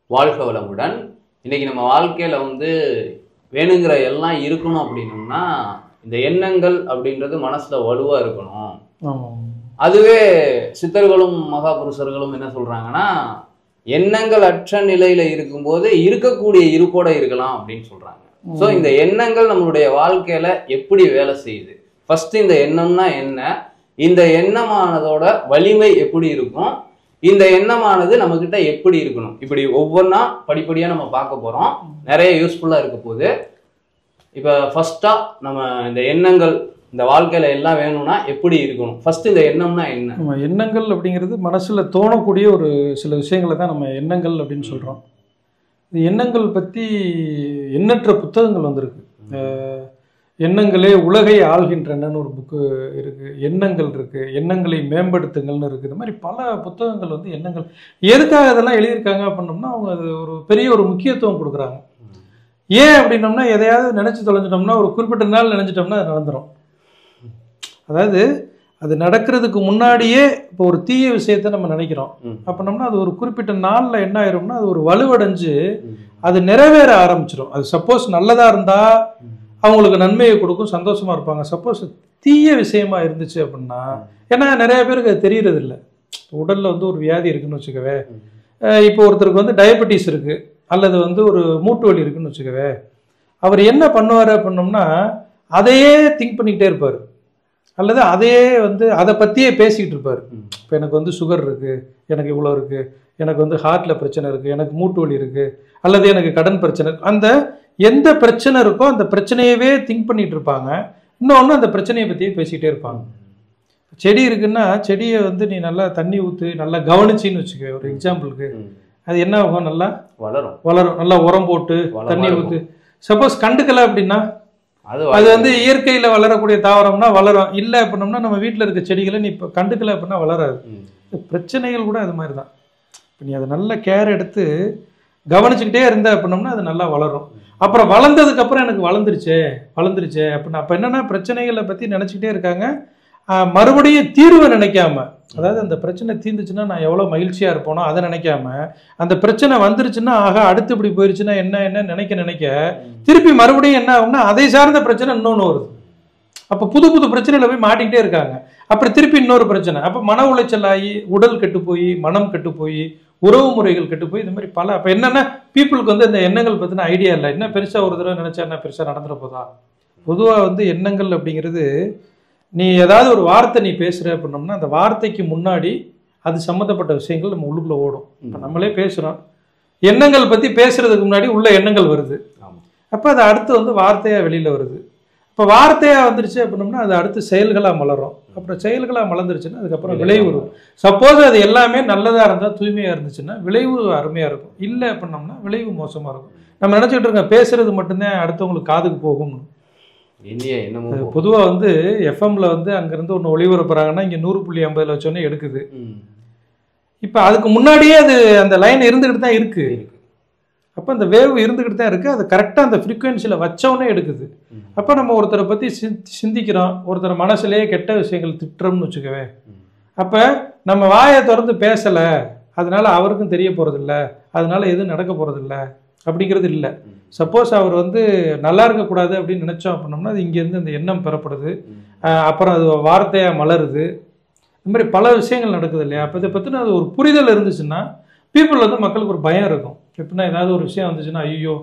வாழ்க வளமுடன். இன்னைக்கு நம்ம வாழ்க்கையில வேணுங்கிற எல்லாம் இருக்கணும் அப்படின்னோம்னா இந்த எண்ணங்கள் அப்படின்றது மனசுல வலுவா இருக்கணும். அதுவே சித்தர்களும் மகாபுருஷர்களும் என்ன சொல்றாங்கன்னா, எண்ணங்கள் அற்ற நிலையில இருக்கும்போது இருக்கக்கூடிய இருப்போட இருக்கலாம் அப்படின்னு சொல்றாங்க. ஸோ இந்த எண்ணங்கள் நம்மளுடைய வாழ்க்கையில எப்படி வேலை செய்யுது, ஃபர்ஸ்ட் இந்த எண்ணம்னா என்ன, இந்த எண்ணமானதோட வலிமை எப்படி இருக்கும், இந்த எண்ணமானது நம்ம கிட்ட எப்படி இருக்கணும், இப்படி ஒவ்வொன்றா படிப்படியா நம்ம பார்க்க போறோம். நிறைய யூஸ்ஃபுல்லா இருக்க போகுது. இப்ப ஃபர்ஸ்டா நம்ம இந்த எண்ணங்கள் இந்த வாழ்க்கையில எல்லாம் வேணும்னா எப்படி இருக்கணும், ஃபர்ஸ்ட் இந்த எண்ணம்னா என்ன? எண்ணங்கள் அப்படிங்கிறது மனசுல தோணக்கூடிய ஒரு சில விஷயங்களை தான் நம்ம எண்ணங்கள் அப்படின்னு சொல்றோம். இந்த எண்ணங்கள் பத்தி எண்ணற்ற புத்தகங்கள் வந்திருக்கு. எண்ணங்களே உலகை ஆள்கின்றனன்னு ஒரு புக்கு இருக்கு, எண்ணங்கள் இருக்கு, எண்ணங்களை மேம்படுத்துங்கள்னு இருக்கு. இந்த மாதிரி பல புத்தகங்கள் எண்ணங்கள் எதுக்காக இதெல்லாம் எழுதியிருக்காங்க அப்படின்னோம்னா அவங்க அது ஒரு பெரிய ஒரு முக்கியத்துவம் கொடுக்குறாங்க. ஏன் அப்படின்னோம்னா எதையாவது நினைச்சு தொலைஞ்சிட்டோம்னா ஒரு குறிப்பிட்ட நாள் நினைச்சிட்டோம்னா அது நடந்துடும். அதாவது அது நடக்கிறதுக்கு முன்னாடியே இப்போ ஒரு தீய விஷயத்த நம்ம நினைக்கிறோம் அப்படின்னோம்னா அது ஒரு குறிப்பிட்ட நாளில் என்ன ஆயிரும்னா அது ஒரு வலுவடைஞ்சு அது நிறைவேற ஆரம்பிச்சிடும். அது சப்போஸ் நல்லதா இருந்தா அவங்களுக்கு நன்மையை கொடுக்கும், சந்தோஷமா இருப்பாங்க. சப்போஸ் தீய விஷயமா இருந்துச்சு அப்படின்னா, ஏன்னா நிறைய பேருக்கு அது தெரியறது இல்லை. உடல்ல ஒரு வியாதி இருக்குன்னு வச்சுக்கவே, இப்போ ஒருத்தருக்கு டயபெட்டிஸ் இருக்கு அல்லது ஒரு மூட்டு வலி இருக்குன்னு வச்சுக்கவே, அவர் என்ன பண்ணுவார் அப்படின்னோம்னா அதையே திங்க் பண்ணிக்கிட்டே இருப்பார், அல்லது அதையே அதை பற்றியே பேசிக்கிட்டு இருப்பார். இப்போ எனக்கு சுகர் இருக்குது, எனக்கு இவ்வளோ இருக்குது, எனக்கு ஹார்ட்ல பிரச்சனை இருக்குது, எனக்கு மூட்டு வலி இருக்குது, அல்லது எனக்கு கடன் பிரச்சனை இருக்கு. அந்த எந்த பிரச்சனை இருக்கோ அந்த பிரச்சனையவே திங்க் பண்ணிட்டு இருப்பாங்க. இன்னொன்று அந்த பிரச்சனையை பற்றியே பேசிக்கிட்டே இருப்பாங்க. செடி இருக்குன்னா செடியை நீ நல்லா தண்ணி ஊற்று, நல்லா கவனிச்சின்னு வச்சுக்க. ஒரு எக்ஸாம்பிளுக்கு அது என்ன ஆகும், நல்லா வளரும், நல்லா உரம் போட்டு தண்ணி ஊற்று. சப்போஸ் கண்டுக்கல அப்படின்னா அது இயற்கையில வளரக்கூடிய தாவரம்னா வளரும். இல்லை அப்படின்னோம்னா நம்ம வீட்டில் இருக்க செடிகளை நீ இப்போ கண்டுக்கல அப்படின்னா வளராது. பிரச்சனைகள் கூட அது மாதிரி தான். இப்போ நீ அதை நல்ல கேர் எடுத்து கவனிச்சுக்கிட்டே இருந்த அப்படின்னோம்னா அது நல்லா வளரும். அப்புறம் வளர்ந்ததுக்கு அப்புறம் எனக்கு வளர்ந்துருச்சே அப்படின்னா அப்போ என்னன்னா பிரச்சனைகளை பற்றி நினச்சிக்கிட்டே இருக்காங்க. மறுபடியும் தீர்வை நினைக்காம, அதாவது அந்த பிரச்சனை தீர்ந்துச்சுன்னா நான் எவ்வளோ மகிழ்ச்சியாக இருப்போனோ அதை நினைக்காம, அந்த பிரச்சனை வந்துருச்சுன்னா ஆகா அடுத்து இப்படி போயிருச்சுன்னா என்ன நினைக்க திருப்பி மறுபடியும் என்ன ஆகும்னா அதை சார்ந்த பிரச்சனை இன்னொன்று வருது. அப்போ புது புது பிரச்சனையில போய் மாட்டிக்கிட்டே இருக்காங்க. அப்புறம் திருப்பி இன்னொரு பிரச்சனை. அப்போ மன உளைச்சல் ஆகி உடல் கெட்டு போய், மனம் கெட்டு போய், உறவு முறைகள் கெட்டு போய், இந்த மாதிரி பல. அப்போ என்னன்னா பீப்புளுக்கு இந்த எண்ணங்கள் பற்றின ஐடியா இல்லை. என்ன பெருசாக ஒரு தடவை நினைச்சா என்ன பெருசாக நடந்துட போதா. பொதுவாக எண்ணங்கள் அப்படிங்கிறது, நீ ஏதாவது ஒரு வார்த்தை நீ பேசுற அப்படின்னோம்னா அந்த வார்த்தைக்கு முன்னாடி அது சம்மந்தப்பட்ட விஷயங்கள் நம்ம உள்ளுக்குள்ள ஓடும். இப்போ நம்மளே பேசுகிறோம், எண்ணங்கள் பற்றி பேசுறதுக்கு முன்னாடி உள்ள எண்ணங்கள் வருது. அப்போ அது அடுத்து வார்த்தையாக வெளியில் வருது. இப்போ வார்த்தையாக வந்துருச்சு அப்படின்னோம்னா அது அடுத்து செயல்களாக மலரும். அப்புறம் செயல்களாக மலர்ந்துருச்சுன்னா அதுக்கப்புறம் விளைவு வரும். சப்போஸ் அது எல்லாமே நல்லதாக இருந்தால் தூய்மையாக இருந்துச்சுன்னா விளைவு அருமையாக இருக்கும். இல்லை அப்படின்னோம்னா விளைவு மோசமாக இருக்கும். நம்ம நினச்சிக்கிட்டு இருக்கோம் பேசுறது மட்டும்தான் அடுத்தவங்களுக்கு காதுக்கு போகும்னு. பொதுவாக எஃப்எம்ல அங்கிருந்து ஒன்று ஒளிபரப்புறாங்கன்னா இங்கே 100.50 வச்சோன்னே எடுக்குது. இப்போ அதுக்கு முன்னாடியே அது அந்த லைன் இருந்துக்கிட்டு தான் இருக்கு. அப்போ அந்த வேவ் இருந்துக்கிட்டு தான் இருக்குது. அது கரெக்டாக அந்த ஃப்ரீக்குவென்சியில் வச்சோன்னே எடுக்குது. அப்போ நம்ம ஒருத்தரை பற்றி சிந்திக்கிறோம், ஒருத்தர் மனசுலேயே கெட்ட விஷயங்கள் திட்டுறோம்னு வச்சுக்கவே, அப்போ நம்ம வாயை திறந்து பேசலை, அதனால அவருக்கும் தெரிய போகிறதில்ல, அதனால எதுவும் நடக்க போகிறதில்ல அப்படிங்கிறது இல்லை. சப்போஸ் அவர் நல்லா இருக்கக்கூடாது அப்படின்னு நினச்சோம் அப்படின்னோம்னா அது இங்கேருந்து அந்த எண்ணம் பெறப்படுது. அப்புறம் அது வார்த்தையாக மலருது. இந்த மாதிரி பல விஷயங்கள் நடக்குது இல்லையா. அப்போ இதை பற்றின அது ஒரு புரிதல் இருந்துச்சுன்னா பீப்புள் மக்களுக்கு ஒரு பயம் இருக்கும். எப்படின்னா ஏதாவது ஒரு விஷயம் வந்துச்சுன்னா ஐயோ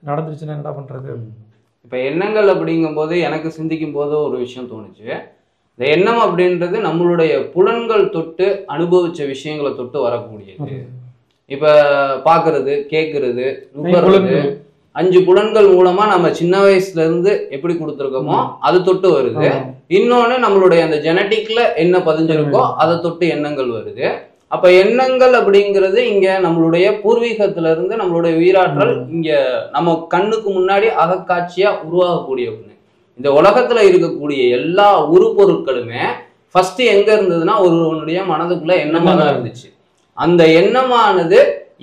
நடந்துருச்சுன்னா என்ன பண்ணுறது. இப்போ எண்ணங்கள் அப்படிங்கும்போது எனக்கு சிந்திக்கும் போது ஒரு விஷயம் தோணுச்சு. இந்த எண்ணம் அப்படின்றது நம்மளுடைய புலன்கள் தொட்டு அனுபவிச்ச விஷயங்களை தொட்டு வரக்கூடியது. இப்ப பாக்குறது, கேட்கறது, நுகர்றது, 5 புலன்கள் மூலமா நம்ம சின்ன வயசுல இருந்து எப்படி கொடுத்துருக்கோமோ அது தொட்டு வருது. இன்னொன்னு நம்மளுடைய அந்த ஜெனட்டிக்ல என்ன பதிஞ்சிருக்கோ அதை தொட்டு எண்ணங்கள் வருது. அப்ப எண்ணங்கள் அப்படிங்கிறது இங்க நம்மளுடைய பூர்வீகத்துல இருந்து நம்மளுடைய உயிராற்றல் இங்க நம்ம கண்ணுக்கு முன்னாடி அகக்காட்சியா உருவாகக்கூடிய ஒண்ணு. இந்த உலகத்துல இருக்கக்கூடிய எல்லா உருப்பொருட்களுமே ஃபர்ஸ்ட் எங்க இருந்ததுன்னா ஒருவனுடைய மனதுக்குள்ள எண்ணமா தான் இருந்துச்சு. அந்த எண்ணமானது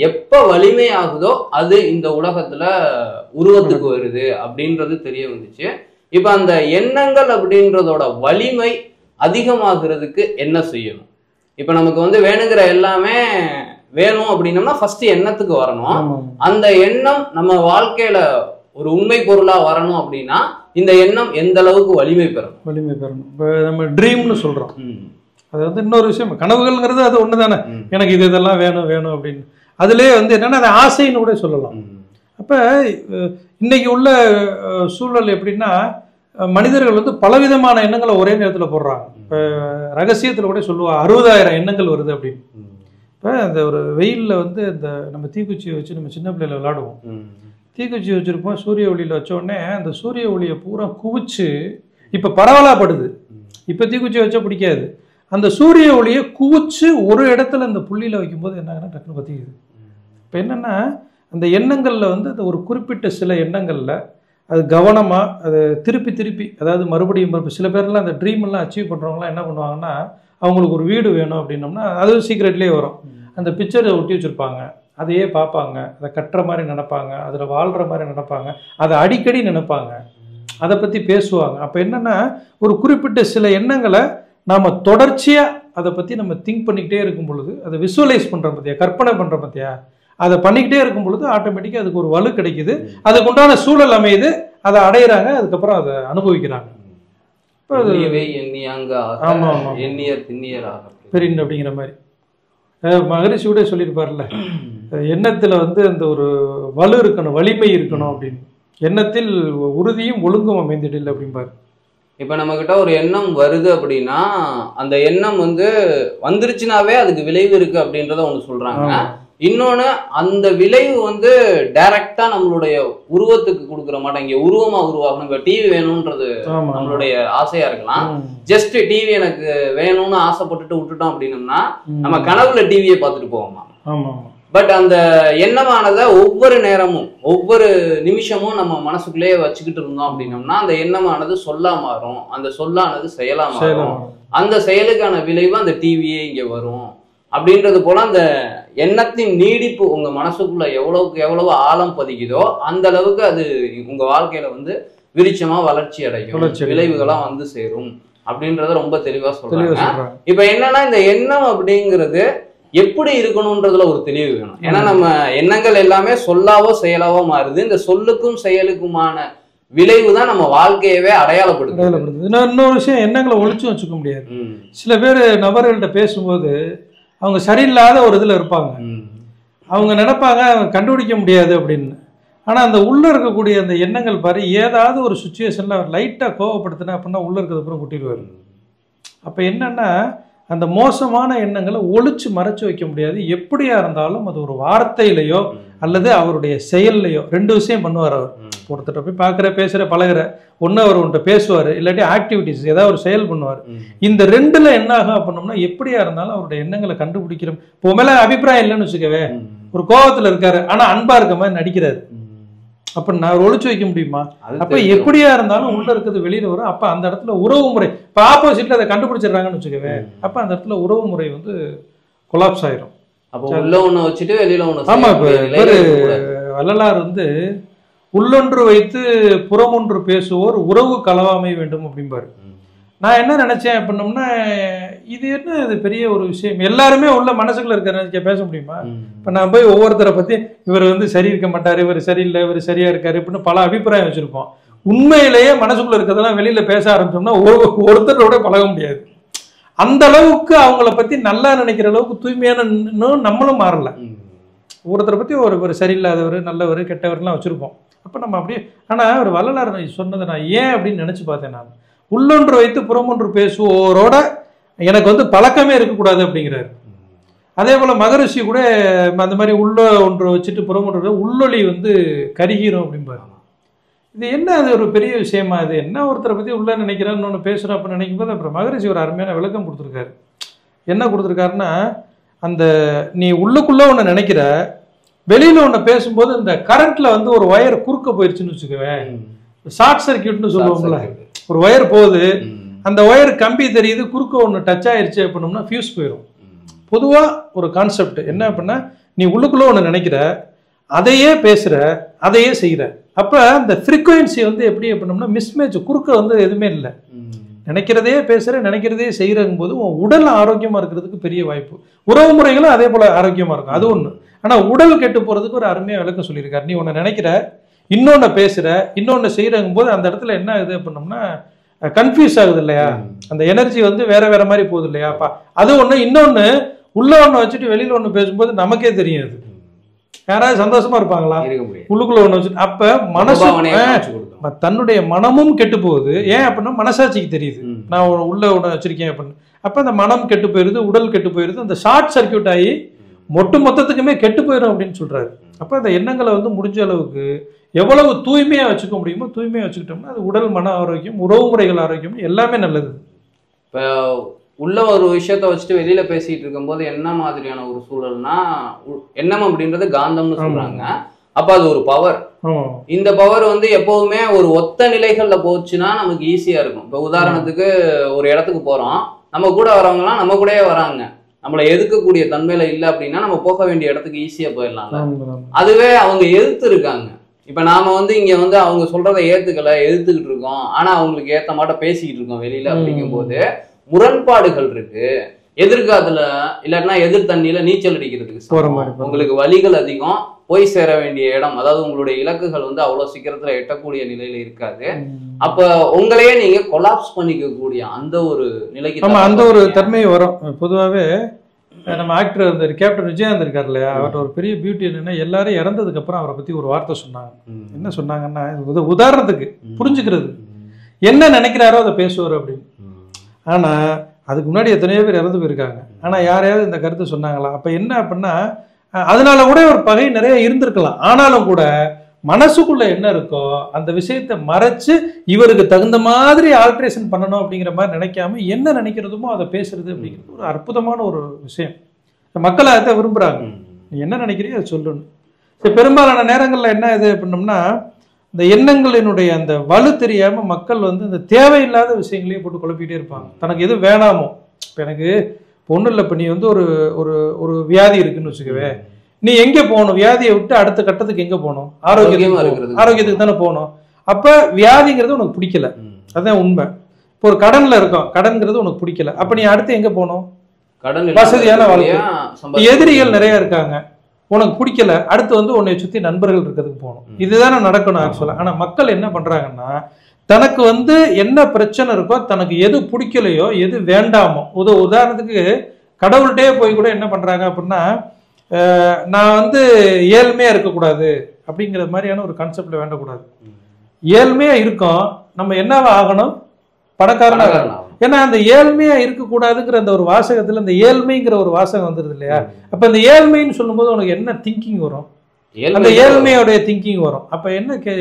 எப்ப வலிமையாகுதோ அது இந்த உலகத்துல உருவத்துக்கு வருது அப்படின்றது தெரிய வந்துச்சு. இப்ப அந்த எண்ணங்கள் அப்படின்றதோட வலிமை அதிகமாகிறதுக்கு என்ன செய்யணும்? இப்ப நமக்கு வேணுங்கிற எல்லாமே வேணும் அப்படின்னம்னா ஃபர்ஸ்ட் எண்ணத்துக்கு வரணும். அந்த எண்ணம் நம்ம வாழ்க்கையில ஒரு உண்மை பொருளா வரணும் அப்படின்னா இந்த எண்ணம் எந்த அளவுக்கு வலிமை பெறணும். இப்போ நம்ம ட்ரீம்னு சொல்றோம். அது வந்து இன்னொரு விஷயம், கனவுகள்ங்கிறது அது ஒன்று தானே. எனக்கு இதெல்லாம் வேணும் வேணும் அப்படின்னு அதுலேயே வந்து என்னன்னா அது ஆசைன்னு கூட சொல்லலாம். அப்போ இன்னைக்கு உள்ள சூழல் எப்படின்னா மனிதர்கள் வந்து பலவிதமான எண்ணங்களை ஒரே நேரத்தில் போடுறாங்க. இப்போ ரகசியத்தில் கூட சொல்லுவா 60,000 எண்ணங்கள் வருது அப்படின்னு. இப்போ அந்த ஒரு வெயிலில் வந்து இந்த நம்ம தீக்குச்சியை வச்சு நம்ம சின்ன பிள்ளையில விளையாடுவோம். தீக்குச்சி வச்சுருப்போம், சூரிய ஒளியில் வச்ச உடனே அந்த சூரிய ஒளியை பூரா குவிச்சு இப்போ பரவலாப்படுது. இப்போ தீக்குச்சி வச்சா பிடிக்காது. அந்த சூரிய ஒளியை குவிச்சு ஒரு இடத்துல அந்த புள்ளியில் வைக்கும்போது என்ன ஆகுதுன்னா டக்குன்னு பற்றிக்குது. இப்போ என்னென்னா அந்த எண்ணங்களில் வந்து அந்த ஒரு குறிப்பிட்ட சில எண்ணங்களில் அது கவனமாக அது திருப்பி திருப்பி, அதாவது மறுபடியும் சில பேர்லாம் அந்த ட்ரீம் எல்லாம் அச்சீவ் பண்ணுறவங்களாம் என்ன பண்ணுவாங்கன்னா அவங்களுக்கு ஒரு வீடு வேணும் அப்படின்னோம்னா அதுவும் சீக்ரெட்லேயே வரும். அந்த பிக்சரை ஒட்டி வச்சுருப்பாங்க, அதையே பார்ப்பாங்க, அதை கட்டுற மாதிரி நினைப்பாங்க, அதில் வாழ்கிற மாதிரி நினைப்பாங்க, அதை அடிக்கடி நினைப்பாங்க, அதை பற்றி பேசுவாங்க. அப்போ என்னென்னா ஒரு குறிப்பிட்ட சில எண்ணங்களை நாம் தொடர்ச்சியாக அதை பற்றி நம்ம திங்க் பண்ணிக்கிட்டே இருக்கும் பொழுது, அதை விசுவலைஸ் பண்ணுற பற்றியா, கற்பனை பண்ணுற பற்றியா, அதை பண்ணிக்கிட்டே இருக்கும் பொழுது ஆட்டோமேட்டிக்காக அதுக்கு ஒரு வலு கிடைக்குது, அதுக்கு உண்டான சூழல் அமையுது, அதை அடையிறாங்க, அதுக்கப்புறம் அதை அனுபவிக்கிறாங்க. பெரிய அப்படிங்கிற மாதிரி மகரிஷி கூட சொல்லியிருப்பார்ல, எண்ணத்தில் வந்து அந்த ஒரு வலு இருக்கணும், வலிமை இருக்கணும் அப்படின்னு. எண்ணத்தில் உறுதியும் ஒழுங்கும் அமைந்திடல அப்படிம்பாரு. இப்போ நம்மக்கிட்ட ஒரு எண்ணம் வருது அப்படின்னா அந்த எண்ணம் வந்து வந்துருச்சுனாவே அதுக்கு விளைவு இருக்கு அப்படின்றத ஒன்று சொல்றாங்க. இன்னொன்று அந்த விளைவு வந்து டைரக்டா நம்மளுடைய உருவத்துக்கு கொடுக்குற மாட்டோம். இங்கே உருவமா உருவாகணும். இப்போ டிவி வேணும்ன்றது நம்மளுடைய ஆசையா இருக்கலாம். ஜஸ்ட் டிவி எனக்கு வேணும்னு ஆசைப்பட்டுட்டு விட்டுட்டோம் அப்படின்னம்னா நம்ம கனவுல டிவியை பார்த்துட்டு போவோமா. பட் அந்த எண்ணமானதை ஒவ்வொரு நேரமும் ஒவ்வொரு நிமிஷமும் நம்ம மனசுக்குள்ளேயே வச்சுக்கிட்டு இருந்தோம் அப்படின்னம்னா அந்த எண்ணமானது சொல்லா மாறும், அந்த சொல்லானது செயலா மாறும், அந்த செயலுக்கான விளைவு அந்த டிவியே இங்க வரும். அப்படின்றது போல அந்த எண்ணத்தின் நீடிப்பு உங்க மனசுக்குள்ள எவ்வளவுக்கு எவ்வளவு ஆழம் பதிக்குதோ அந்த அளவுக்கு அது உங்க வாழ்க்கையில வந்து விருட்சமா வளர்ச்சி அடையும், விளைவுகளா வந்து சேரும் அப்படின்றத ரொம்ப தெளிவா சொல்றாங்க. இப்ப என்னன்னா இந்த எண்ணம் அப்படிங்கிறது எப்படி இருக்கணும்ன்றதுல ஒரு தெளிவு வேணும். ஏன்னா நம்ம எண்ணங்கள் எல்லாமே சொல்லாவோ செயலாவோ மாறுது. இந்த சொல்லுக்கும் செயலுக்குமான விளைவு தான் நம்ம வாழ்க்கையவே அடையாளப்படுது. இன்னொரு விஷயம், எண்ணங்களை ஒழிச்சு வச்சுக்க முடியாது. சில பேர் நபர்கள்ட்ட பேசும்போது அவங்க சரியில்லாத ஒரு இதுல இருப்பாங்க. அவங்க நினைப்பாங்க கண்டுபிடிக்க முடியாது அப்படின்னு. ஆனா அந்த உள்ள இருக்கக்கூடிய அந்த எண்ணங்கள் பாரு, ஏதாவது ஒரு சுச்சுவேஷன்ல அவர் லைட்டா கோவப்படுத்தினா அப்படின்னா உள்ள இருக்கிறது அப்புறம் கூட்டிடுவாரு. அப்ப என்னன்னா அந்த மோசமான எண்ணங்களை ஒழிச்சு மறைச்சு வைக்க முடியாது. எப்படியா இருந்தாலும் அது ஒரு வார்த்தையிலையோ அல்லது அவருடைய செயல்லையோ ரெண்டு விஷயம் பண்ணுவார். அவர் ஒருத்தர் போய் பார்க்குற, பேசுகிற, பழகிற, ஒன்று அவர் உன்ட்ட பேசுவார், இல்லாட்டி ஆக்டிவிட்டிஸ் ஏதாவது ஒரு செயல் பண்ணுவார். இந்த ரெண்டுல என்ன ஆகும் அப்படின்னோம்னா எப்படியா இருந்தாலும் அவருடைய எண்ணங்களை கண்டுபிடிக்கிறோம். இப்போ மேலே அபிப்பிராயம் இல்லைன்னு வச்சுக்கவே, ஒரு கோபத்தில் இருக்காரு ஆனா அன்பா இருக்க மாதிரி நடிக்கிறாரு. அப்ப நான் ஒழிச்சு வைக்க முடியுமா? அப்ப எப்படியா இருந்தாலும் உள்ள இருக்கிறது வெளியில வரும். அப்ப அந்த இடத்துல உறவு முறை, இப்ப ஆப்போசிட்ல அதை கண்டுபிடிச்சிடறாங்கன்னு வச்சுக்கவே, அப்ப அந்த இடத்துல உறவு முறை வந்து கொலாப்ஸ் ஆயிரும். அப்ப உள்ள ஒண்ணு வச்சுட்டு வெளியில ஒண்ணு. ஆமா, இப்ப வள்ளலார் வந்து உள்ளொன்று வைத்து புறமொன்று பேசுவோர் உறவு கலவாமை வேண்டும் அப்படிம்பாரு. நான் என்ன நினைச்சேன் அப்படின்னோம்னா, இது என்ன இது பெரிய ஒரு விஷயம், எல்லாருமே உள்ள மனசுக்குள்ள இருக்க பேச முடியுமா? இப்ப நான் போய் ஒவ்வொருத்தரை பத்தி இவர் வந்து சரி இருக்க மாட்டாரு, இவர் சரியில்லை, இவர் சரியா இருக்காரு அப்படின்னு பல அபிப்பிராயம் வச்சிருப்போம். உண்மையிலேயே மனசுக்குள்ள இருக்கிறதெல்லாம் வெளியில பேச ஆரம்பிச்சோம்னா ஒருத்தரோட பழக முடியாது. அந்த அளவுக்கு அவங்கள பத்தி நல்லா நினைக்கிற அளவுக்கு தூய்மையான நம்மளும் மாறல. ஒருத்தரை பத்தி ஒரு சரியில்லாதவர், நல்லவர், கெட்டவர்லாம் வச்சிருப்போம். அப்ப நம்ம அப்படியே, ஆனா ஒரு வள்ளலார் சொன்னதை நான் ஏன் அப்படின்னு நினைச்சு பார்த்தேன். நான் உள்ளொன்று வைத்து புறமொன்று பேசுவோரோட எனக்கு வந்து பழக்கமே இருக்கக்கூடாது அப்படிங்கிறாரு. அதே போல மகரிஷி கூட அந்த மாதிரி உள்ள ஒன்று வச்சுட்டு புறமொன்று உள்ளொளி வந்து கருகிரும் அப்படிம்பாரு. இது என்ன, அது ஒரு பெரிய விஷயமா? இது என்ன, ஒருத்தரை பத்தி உள்ள நினைக்கிறான்னு ஒன்று பேசுறோம் அப்படின்னு நினைக்கும் போது அப்புறம் மகரிஷி ஒரு அருமையான விளக்கம் கொடுத்துருக்காரு. என்ன கொடுத்துருக்காருன்னா, அந்த நீ உள்ளுக்குள்ள ஒன்று நினைக்கிற, வெளியில ஒன்று பேசும்போது இந்த கரண்ட்ல வந்து ஒரு ஒயர் குறுக்க போயிடுச்சுன்னு வச்சுக்குவேன், ஷார்ட் சர்க்கியூட்னு சொல்லுவோம்ல, ஒரு ஒயர் போகுது, அந்த ஒயர் கம்பி தெரியுது, குறுக்க ஒன்று டச் ஆயிடுச்சு அப்படின்னோம்னா ஃபியூஸ் போயிடும். பொதுவாக ஒரு கான்செப்ட் என்ன அப்படின்னா, நீ உள்ளுக்குள்ள ஒன்று நினைக்கிற, அதையே பேசுற, அதையே செய்கிற, அப்போ அந்த ஃப்ரீக்குவன்சி வந்து எப்படி அப்படின்னோம்னா மிஸ்மேட்ச், குறுக்க வந்து எதுவுமே இல்லை. நினைக்கிறதே பேசுற, நினைக்கிறதே செய்யறங்கும் போது உன் உடல் ஆரோக்கியமா இருக்கிறதுக்கு பெரிய வாய்ப்பு. உறவு முறைகளும் அதே போல ஆரோக்கியமா இருக்கும். அது ஒண்ணு. ஆனா உடல் கெட்டு போறதுக்கு ஒரு அருமையா விளக்கம் சொல்லியிருக்காரு. நீ ஒண்ணு நினைக்கிற, இன்னொன்னு பேசுற, இன்னொன்னு செய்யறங்கும் போது அந்த இடத்துல என்ன ஆகுது அப்படின்னோம்னா கன்ஃபியூஸ் ஆகுது இல்லையா? அந்த எனர்ஜி வந்து வேற வேற மாதிரி போகுது இல்லையாப்பா? அது ஒண்ணு. இன்னொன்னு, உள்ள ஒண்ணு வச்சுட்டு வெளியில ஒண்ணு பேசும்போது நமக்கே தெரியாது. யாராவது சந்தோஷமா இருப்பாங்களா? உள்ளுக்குள்ள ஒண்ணு வச்சுட்டு. அப்ப மனசு, தன்னுடைய மனமும் கெட்டு போகுது. ஏன் அப்படின்னா மனசாட்சிக்கு தெரியுது நான் உள்ள ஒண்ணு வச்சிருக்கேன் அப்படின்னு. அப்ப அந்த மனம் கெட்டு போயிருது, உடல் கெட்டு போயிருது, அந்த ஷார்ட் சர்க்கியூட் ஆகி மொட்டு மொத்தத்துக்குமே கெட்டு போயிடும் அப்படின்னு சொல்றாரு. அப்ப அந்த எண்ணங்களை வந்து முடிஞ்ச அளவுக்கு எவ்வளவு தூய்மையா வச்சுக்க முடியுமோ தூய்மையா வச்சுக்கிட்டோம்னா அது உடல், மன ஆரோக்கியம், உறவு முறைகள் ஆரோக்கியம் எல்லாமே நல்லது. இப்போ உள்ள ஒரு விஷயத்த வச்சுட்டு வெளியில பேசிட்டு இருக்கும்போது என்ன மாதிரியான ஒரு சூழல்னா, எண்ணம் அப்படின்றது காந்தம்னு சொல்றாங்க. அப்ப அது ஒரு பவர். இந்த பவர் வந்து எப்பவுமே ஒரு ஒத்த நிலைகள்ல போச்சுன்னா நமக்கு ஈஸியா இருக்கும். இப்ப உதாரணத்துக்கு ஒரு இடத்துக்கு போறோம், நம்ம கூட வரவங்கலாம் நம்ம கூடயே வராங்க, நம்மளை எதிர்க்கக்கூடிய தன்மையில இல்லை அப்படின்னா நம்ம போக வேண்டிய இடத்துக்கு ஈஸியா போயிடலாம். அதுவே அவங்க எதிர்த்து இருக்காங்க. இப்ப நாம வந்து இங்க வந்து அவங்க சொல்றதை எதிர்த்துக்கிட்டு இருக்கோம், ஆனா அவங்களுக்கு ஏத்த மாட்ட பேசிக்கிட்டு இருக்கோம் வெளியில. அப்படிங்கும் போது முரண்பாடுகள் இருக்கு. எதிர்காலத்துல இல்லைன்னா எதிர் தண்ணியில நீச்சல் அடிக்கிறதுக்கு உங்களுக்கு வழிகள் அதிகம், போய் சேர வேண்டிய இடம், அதாவது உங்களுடைய இலக்குகள் வந்து அவ்வளவு சீக்கிரத்துல எட்டக்கூடிய நிலையில இருக்காது. அப்ப உங்களையே நீங்க கொலாப்ஸ் பண்ணிக்க கூடிய அந்த ஒரு நிலைக்கு அந்த ஒரு தன்மை வரும். பொதுவாகவே நம்ம ஆக்டர் இருந்தார், கேப்டன் விஜயகாந்த் இருக்கார் இல்லையா, அவர்கிட்ட ஒரு பெரிய பியூட்டி என்னன்னா எல்லாரும் இறந்ததுக்கு அப்புறம் அவரை பத்தி ஒரு வார்த்தை சொன்னாங்க. என்ன சொன்னாங்கன்னா, உதாரணத்துக்கு புரிஞ்சுக்கிறது, என்ன நினைக்கிறாரோ அதை பேசுவார் அப்படின்னு. ஆனா அதுக்கு முன்னாடி எத்தனையோ பேர் இறந்து போயிருக்காங்க, ஆனா யாரையாவது இந்த கருத்தை சொன்னாங்களா? அப்ப என்ன அப்படின்னா, அதனால கூட ஒரு பகை நிறைய இருந்திருக்கலாம். ஆனாலும் கூட மனசுக்குள்ள என்ன இருக்கோ அந்த விஷயத்தை மறைச்சு இவருக்கு தகுந்த மாதிரி ஆல்ட்ரேஷன் பண்ணணும் அப்படிங்கிற மாதிரி நினைக்காம என்ன நினைக்கிறதுமோ அதை பேசுறது அப்படிங்கிறது ஒரு அற்புதமான ஒரு விஷயம். மக்கள் அதை விரும்புறாங்க. நீ என்ன நினைக்கிறியோ அதை சொல்லணும். பெரும்பாலான நேரங்கள்ல என்ன இது அப்படின்னோம்னா, இந்த எண்ணங்களினுடைய அந்த வலு தெரியாம மக்கள் வந்து இந்த தேவையில்லாத விஷயங்களையே போட்டு குழப்பிக்கிட்டே இருப்பாங்க. தனக்கு எது வேணாமோ, இப்போ எனக்கு ஒன்றும் இல்லை, இப்போ நீ வந்து ஒரு ஒரு ஒரு வியாதி இருக்குன்னு வச்சுக்கவே, நீ எங்க போகணும்? வியாதியை விட்டு அடுத்த கட்டத்துக்கு எங்க போகணும்? ஆரோக்கியத்துக்கு தானே போகணும். அப்ப வியாதிங்கிறது உனக்கு பிடிக்கல, அதுதான் உண்மை. இப்போ ஒரு கடன்ல இருக்கும், கடன்கிறது உனக்கு பிடிக்கல, அப்ப நீ அடுத்து எங்க போகணும்? வசதியான வாழ்க்கை. எதிரிகள் நிறைய இருக்காங்க, உனக்கு பிடிக்கல, அடுத்து வந்து உன்னை சுத்தி நண்பர்கள் இருக்கிறதுக்கு போகணும். இதுதானே நடக்கணும் ஆக்சுவலா. ஆனா மக்கள் என்ன பண்றாங்கன்னா, தனக்கு வந்து என்ன பிரச்சனை இருக்கோ, தனக்கு எது பிடிக்கலையோ, எது வேண்டாமோ, உதாரணத்துக்கு கடவுள்கிட்டே போய் கூட என்ன பண்றாங்க அப்படின்னா, நான் வந்து ஏழ்மையா இருக்கக்கூடாது அப்படிங்கிற மாதிரியான ஒரு கான்செப்ட்ல வேண்டக்கூடாது. ஏழ்மையா இருக்கும், நம்ம என்னவா ஆகணும்? பணக்காரனாக. ஏன்னா அந்த ஏழ்மையா இருக்கக்கூடாதுங்கிற அந்த ஒரு வாசகத்துல அந்த ஏழ்மைங்கிற ஒரு வாசகம் வந்துருது இல்லையா? அப்ப இந்த ஏழ்மைன்னு சொல்லும்போது உனக்கு என்ன திங்கிங் வரும்? அந்த ஏழ்மையோடைய திங்கிங் வரும். அப்ப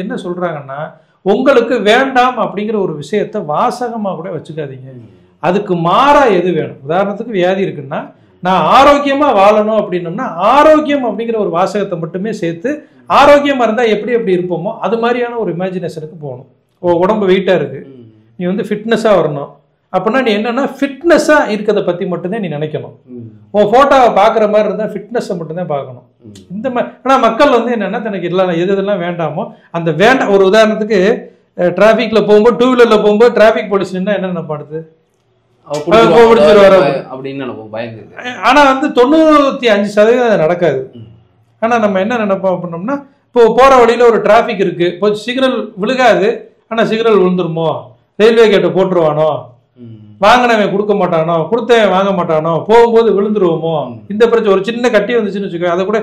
என்ன சொல்றாங்கன்னா, உங்களுக்கு வேண்டாம் அப்படிங்கிற ஒரு விஷயத்த வாசகமா கூட வச்சுக்காதீங்க, அதுக்கு மாறா எது வேணும்? உதாரணத்துக்கு வியாதி இருக்குன்னா, நான் ஆரோக்கியமா வாழணும் அப்படின்னோம்னா ஆரோக்கியம் அப்படிங்கிற ஒரு வாசகத்தை மட்டுமே சேர்த்து, ஆரோக்கியமா இருந்தா எப்படி எப்படி இருப்போமோ அது மாதிரியான ஒரு இமேஜினேஷனுக்கு போகணும். உடம்பு வெயிட்டா இருக்கு, நீ வந்து ஃபிட்னஸா வரணும் அப்படின்னா நீ என்னன்னா ஃபிட்னஸா இருக்கிறத பத்தி மட்டும்தான் நீ நினைக்கணும். உன் போட்டோவை பாக்குற மாதிரி இருந்தா ஃபிட்னஸை மட்டும்தான் பார்க்கணும். இந்த மாதிரி. ஆனா மக்கள் வந்து என்னன்னா, தனக்கு எதெல்லாம் வேண்டாமோ அந்த வேண்டாம். ஒரு உதாரணத்துக்கு டிராபிக்ல போகும்போது, டூ வீலர்ல போகும்போது டிராபிக் போலீஸ் நின்னா என்ன நினைப்பாடுது? ஆனா வந்து 95% நடக்காது. ஆனா நம்ம என்ன நினைப்போம் அப்படின்னோம்னா, இப்போ போற வழியில ஒரு டிராபிக் இருக்கு, சிக்னல் விழுகாது, ஆனா சிக்னல் விழுந்துருமோ, ரயில்வே கேட்டை போட்டுருவானோ, வாங்கினவன் கொடுக்க மாட்டானோ, கொடுத்தவன் வாங்க மாட்டானோ, போகும்போது விழுந்துருவோமோ, இந்த பிரச்சனை. ஒரு சின்ன கட்டி வந்துச்சுன்னு வச்சுக்கவே, அதை கூட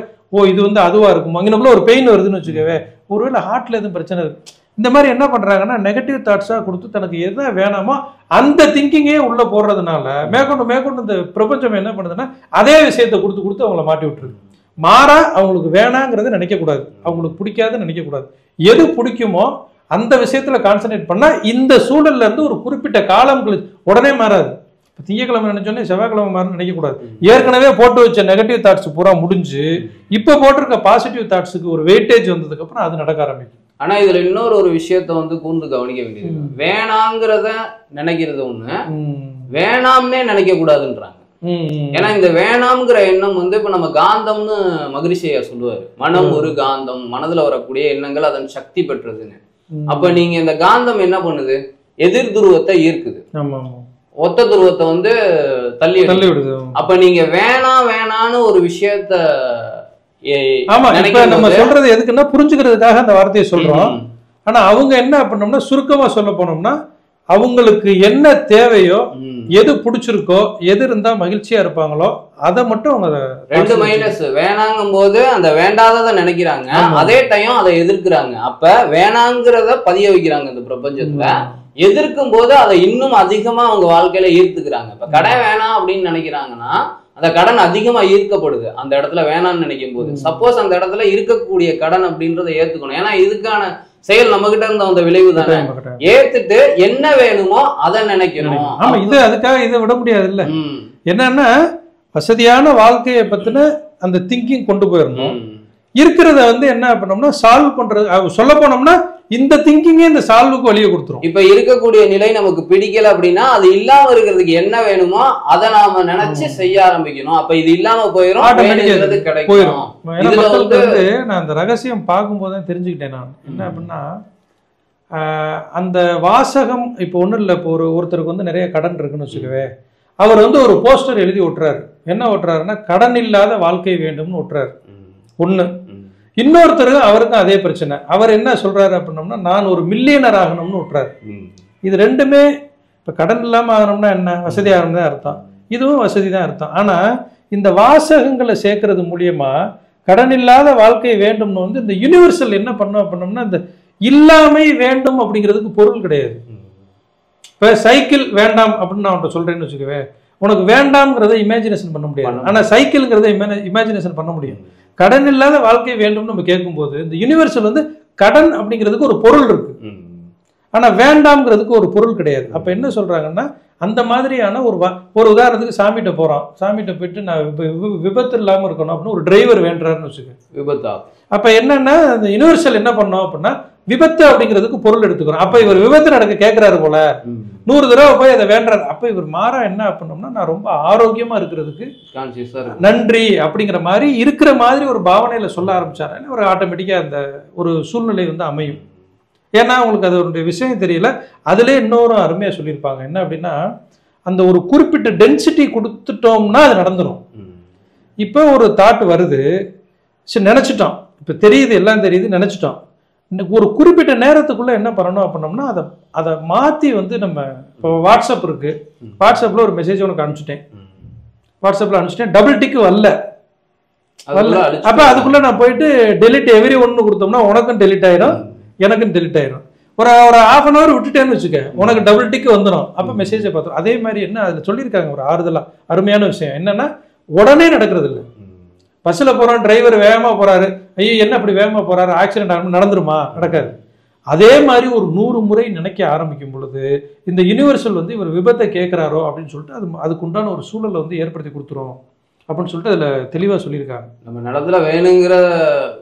இது வந்து அதுவா இருக்குமோ, இங்கனக்குள்ள ஒரு பெயின் வருதுன்னு வச்சுக்கவே, ஒருவேளை ஹார்ட்ல எதுவும் பிரச்சனை இருக்கு. இந்த மாதிரி என்ன பண்றாங்கன்னா, நெகட்டிவ் தாட்ஸா கொடுத்து தனக்கு எதை வேணாமோ அந்த திங்கிங்கே உள்ள போடுறதுனால மேற்கொண்டு இந்த பிரபஞ்சம் என்ன பண்ணுதுன்னா, அதே விஷயத்தை கொடுத்து அவங்கள மாட்டி விட்டுருது. மாறா அவங்களுக்கு வேணாங்கிறத நினைக்க கூடாது, அவங்களுக்கு பிடிக்காதுன்னு நினைக்க கூடாது. எது பிடிக்குமோ அந்த விஷயத்துல கான்சன்ட்ரேட் பண்ணா இந்த சூழல்ல இருந்து ஒரு குறிப்பிட்ட காலம் உடனே மாறாது. திங்கக்கிழமை நினைச்சோன்னே செவ்வாய்க்கிழமை மாறுன்னு நினைக்கக்கூடாது. ஏற்கனவே போட்டு வச்ச நெகட்டிவ் தாட்ஸ் பூரா முடிஞ்சு இப்ப போட்டிருக்க பாசிட்டிவ் தாட்ஸுக்கு ஒரு வெயிட்டேஜ் வந்ததுக்கு அப்புறம் அது நடக்க ஆரம்பிக்கும். ஆனா இதுல இன்னொரு விஷயத்த வந்து கூர்ந்து கவனிக்க வேண்டியது, வேணாங்கிறத நினைக்கிறது ஒண்ணு, வேணாம்னே நினைக்க கூடாதுன்றாங்க. ஏன்னா இந்த வேணாம்ங்கிற எண்ணம் வந்து இப்ப நம்ம காந்தம்னு மகரிஷியா சொல்லுவாரு, மனம் ஒரு காந்தம், மனதுல வரக்கூடிய எண்ணங்கள் அதன் சக்தி பெற்றதுன்னு. அப்ப நீங்க இந்த காந்தம் என்ன பண்ணுது? எதிர் துருவத்தை ஈர்க்குது, ஒத்த துருவத்தை வந்து தள்ளி விடுது. அப்ப நீங்க வேணான்னு ஒரு விஷயத்த நம்ம சொல்றது எதுக்குன்னா புரிஞ்சுக்கிறதுக்காக அந்த வார்த்தையை சொல்றோம். ஆனா அவங்க என்ன பண்ணோம்னா சுருக்கமா சொல்ல போனோம்னா அவங்களுக்கு என்ன தேவையோ, எது பிடிச்சிருக்கோ, எது இருந்தா மகிழ்ச்சியா இருப்பாங்களோ அதை மட்டும் அவங்க ரெண்டு மைனஸ். வேணாங்கும் போது அந்த வேண்டாததை நினைக்கிறாங்க, அதே டைம் அதை எதிர்க்கிறாங்க. அப்ப வேணாங்கிறத பதிய வைக்கிறாங்க இந்த பிரபஞ்சத்துல. எதிர்க்கும் போது அதை இன்னும் அதிகமா அவங்க வாழ்க்கையில ஈர்த்துக்கிறாங்க. இப்ப கடன் வேணாம் அப்படின்னு நினைக்கிறாங்கன்னா அந்த கடன் அதிகமா ஈர்க்கப்படுது அந்த இடத்துல வேணாம்னு நினைக்கும் போது. சப்போஸ் அந்த இடத்துல இருக்கக்கூடிய கடன் அப்படின்றத ஏத்துக்கணும். ஏன்னா இதுக்கான செயல் நம்ம கிட்ட இருந்த அந்த விளைவு தானே. ஏத்துட்டு என்ன வேணுமோ அதை நினைக்கணும். ஆமா, இது அதுக்காக இதை விட முடியாது இல்ல. என்னன்னா வசதியான வாழ்க்கையை பத்தின அந்த திங்கிங் கொண்டு போயிடணும். இருக்கிறத வந்து என்ன பண்ணோம்னா சால்வ் பண்றது, சொல்ல போனோம்னா இந்த திங்கிங்கே இந்த சால்வுக்கு வழியை கொடுத்துரும். இப்ப இருக்கக்கூடிய நிலை நமக்கு பிடிக்கல அப்படின்னா அது இல்லாம இருக்கிறதுக்கு என்ன வேணுமோ அதை நாம நினைச்சு செய்ய ஆரம்பிக்கணும். அப்ப இது இல்லாம போயிடும். நான் அந்த ரகசியம் பார்க்கும் போதுதான் தெரிஞ்சுக்கிட்டேன். நான் என்ன அப்படின்னா அந்த வாசகம் இப்ப ஒண்ணும் இல்லை. இப்போ ஒருத்தருக்கு வந்து நிறைய கடன் இருக்குன்னு வச்சுக்கவே, அவர் வந்து ஒரு போஸ்டர் எழுதி ஒட்டுறாரு. என்ன ஒட்டுறாருன்னா கடன் இல்லாத வாழ்க்கை வேண்டும்னு ஒட்டுறாரு ஒண்ணு. இன்னொருத்தர் அவருக்கும் அதே பிரச்சனை. அவர் என்ன சொல்றாரு அப்படின்னோம்னா நான் ஒரு மில்லியனர் ஆகணும்னு விட்டுறாரு. இது ரெண்டுமே இப்ப கடன் இல்லாம ஆகணும்னா என்ன, வசதி ஆகணும் தான் அர்த்தம். இதுவும் வசதி தான் அர்த்தம். ஆனா இந்த வாசகங்களை சேர்க்கறது மூலியமா கடன் இல்லாத வாழ்க்கை வேண்டும்னு வந்து இந்த யூனிவர்சல் என்ன பண்ணோம் அப்படின்னோம்னா இந்த இல்லாமை வேண்டும் அப்படிங்கிறதுக்கு பொருள் கிடையாது. இப்ப சைக்கிள் வேண்டாம் அப்படின்னு நான் உன்ட்ட சொல்றேன்னு வச்சுக்கவே, உனக்கு வேண்டாம்ங்கிறத இமேஜினேஷன் பண்ண முடியாது. ஆனா சைக்கிள்ங்கிறத இமேஜினேஷன் பண்ண முடியும். கடன் இல்லாத வாழ்க்கை வேண்டும் நம்ம கேட்கும்போது இந்த யூனிவர்சல் வந்து கடன் அப்படிங்கிறதுக்கு ஒரு பொருள் இருக்கு, ஆனா வேண்டாம்ங்கிறதுக்கு ஒரு பொருள் கிடையாது. அப்ப என்ன சொல்றாங்கன்னா அந்த மாதிரியான ஒரு உதாரணத்துக்கு சாமிகிட்ட போறோம். சாமிகிட்ட போயிட்டு நான் விபத்து இல்லாம இருக்கணும் அப்படின்னு ஒரு டிரைவர் வேண்டாருன்னு வச்சுக்க, விபத்தா. அப்ப என்னன்னா அந்த யூனிவர்சல் என்ன பண்ணோம் அப்படின்னா விபத்து அப்படிங்கிறதுக்கு பொருள் எடுத்துக்கிறோம். அப்ப இவர் விபத்து நடக்க கேட்கிறாரு போல 100 தடவை போய் அதை வேண்டாரு. அப்ப இவர் மாறா என்ன பண்ணோம்னா நான் ரொம்ப ஆரோக்கியமா இருக்கிறதுக்கு நன்றி அப்படிங்கிற மாதிரி இருக்கிற மாதிரி ஒரு பாவனையில சொல்ல ஆரம்பிச்சாரு. ஒரு ஆட்டோமேட்டிக்கா அந்த ஒரு சூழ்நிலை வந்து அமையும். ஏன்னா உங்களுக்கு அதோடைய விஷயம் தெரியல. அதுல இன்னொரு அருமையா சொல்லியிருப்பாங்க. என்ன அப்படின்னா அந்த ஒரு குறிப்பிட்ட டென்சிட்டி கொடுத்துட்டோம்னா அது நடந்துடும். இப்போ ஒரு தாட் வருது, சரி நினைச்சிட்டோம், இப்ப தெரியுது, எல்லாம் தெரியுது, நினைச்சிட்டோம். ஒரு குறிப்பிட்ட நேரத்துக்குள்ள என்ன பண்ணணும் அப்படின்னோம்னா அதை மாத்தி வந்து நம்ம இப்போ வாட்ஸ்அப் இருக்கு, வாட்ஸ்அப்ல ஒரு மெசேஜ் உனக்கு அனுப்பிச்சிட்டேன், வாட்ஸ்அப்ல அனுப்பிச்சிட்டேன், டபுள் டிக் வரல. அப்ப அதுக்குள்ள நான் போயிட்டு டெலிட் எவ்ரி ஒன்னு கொடுத்தோம்னா உனக்கும் டெலிட் ஆயிரும், எனக்கும் டெலிட் ஆயிரும். ஒரு 1/2 hour விட்டுட்டேன்னு வச்சுக்க, உனக்கு டபுள் டிக் வந்துடும். அப்ப மெசேஜை பார்த்தோம். அதே மாதிரி என்ன அதுல சொல்லியிருக்காங்க ஒரு ஆறுதலா அருமையான விஷயம் என்னன்னா உடனே நடக்கிறது இல்லை. பஸ்ல போறோம், டிரைவர் வேகமா போறாரு, ஐயோ என்ன அப்படி வேகமா போறாரு, ஆக்சிடென்ட் ஆகணும், நடந்துருமா? நடக்காது. அதே மாதிரி ஒரு 100 முறை நினைக்க ஆரம்பிக்கும் பொழுது இந்த யூனிவர்சல் வந்து இவர் விபத்தை கேட்கிறாரோ அப்படின்னு சொல்லிட்டு அதுக்கு உண்டான ஒரு சூழலை வந்து ஏற்படுத்தி கொடுத்துரும் அப்படின்னு சொல்லிட்டு அதுல தெளிவா சொல்லியிருக்காங்க. நம்ம நிலத்துல வேணுங்கிற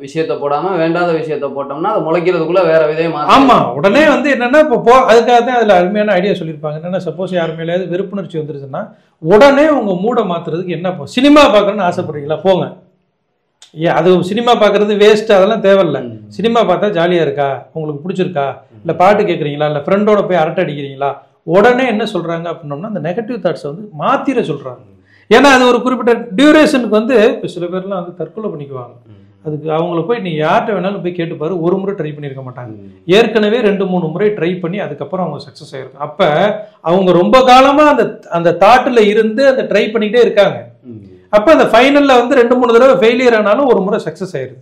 விஷயத்த போடாம வேண்டாத விஷயத்த போட்டோம்னா அது முளைக்கிறதுக்குள்ள வேற விதமா. ஆமா, உடனே வந்து என்னன்னா இப்போ அதுக்காக தான் அதுல அருமையான ஐடியா சொல்லியிருப்பாங்க. என்னன்னா சப்போஸ் யார் மேலேயாவது வெறுப்புணர்ச்சி வந்துருச்சுன்னா உடனே உங்க மூடை மாத்துறதுக்கு என்ன, சினிமா பார்க்கணும்னு ஆசைப்படுறீங்களா, போங்க. அது சினிமா பார்க்கறது வேஸ்ட், அதெல்லாம் தேவையில்லை. சினிமா பார்த்தா ஜாலியா இருக்கா, உங்களுக்கு பிடிச்சிருக்கா, இல்ல பாட்டு கேட்குறீங்களா, இல்ல ஃப்ரெண்டோட போய் அரட்டை அடிக்கிறீங்களா, உடனே என்ன சொல்றாங்க அப்படின்னோம்னா அந்த நெகட்டிவ் தாட்ஸை வந்து மாத்திர சொல்றாங்க. ஏன்னா அது ஒரு குறிப்பிட்ட டியூரேஷனுக்கு வந்து இப்போ சில பேர்லாம் வந்து தற்கொலை பண்ணிக்குவாங்க. அதுக்கு அவங்கள போய் நீ யார்கிட்ட வேணாலும் போய் கேட்டுப்பாரு, ஒரு முறை ட்ரை பண்ணியிருக்க மாட்டாங்க, ஏற்கனவே 2-3 முறை ட்ரை பண்ணி அதுக்கப்புறம் அவங்க சக்ஸஸ் ஆயிருக்கும். அப்ப அவங்க ரொம்ப காலமா அந்த தாட்டில் இருந்து அந்த ட்ரை பண்ணிக்கிட்டே இருக்காங்க. அப்ப அந்த ஃபைனல்ல வந்து 2-3 தடவை ஃபெயிலியர் ஆனாலும் ஒரு முறை சக்சஸ் ஆயிருது.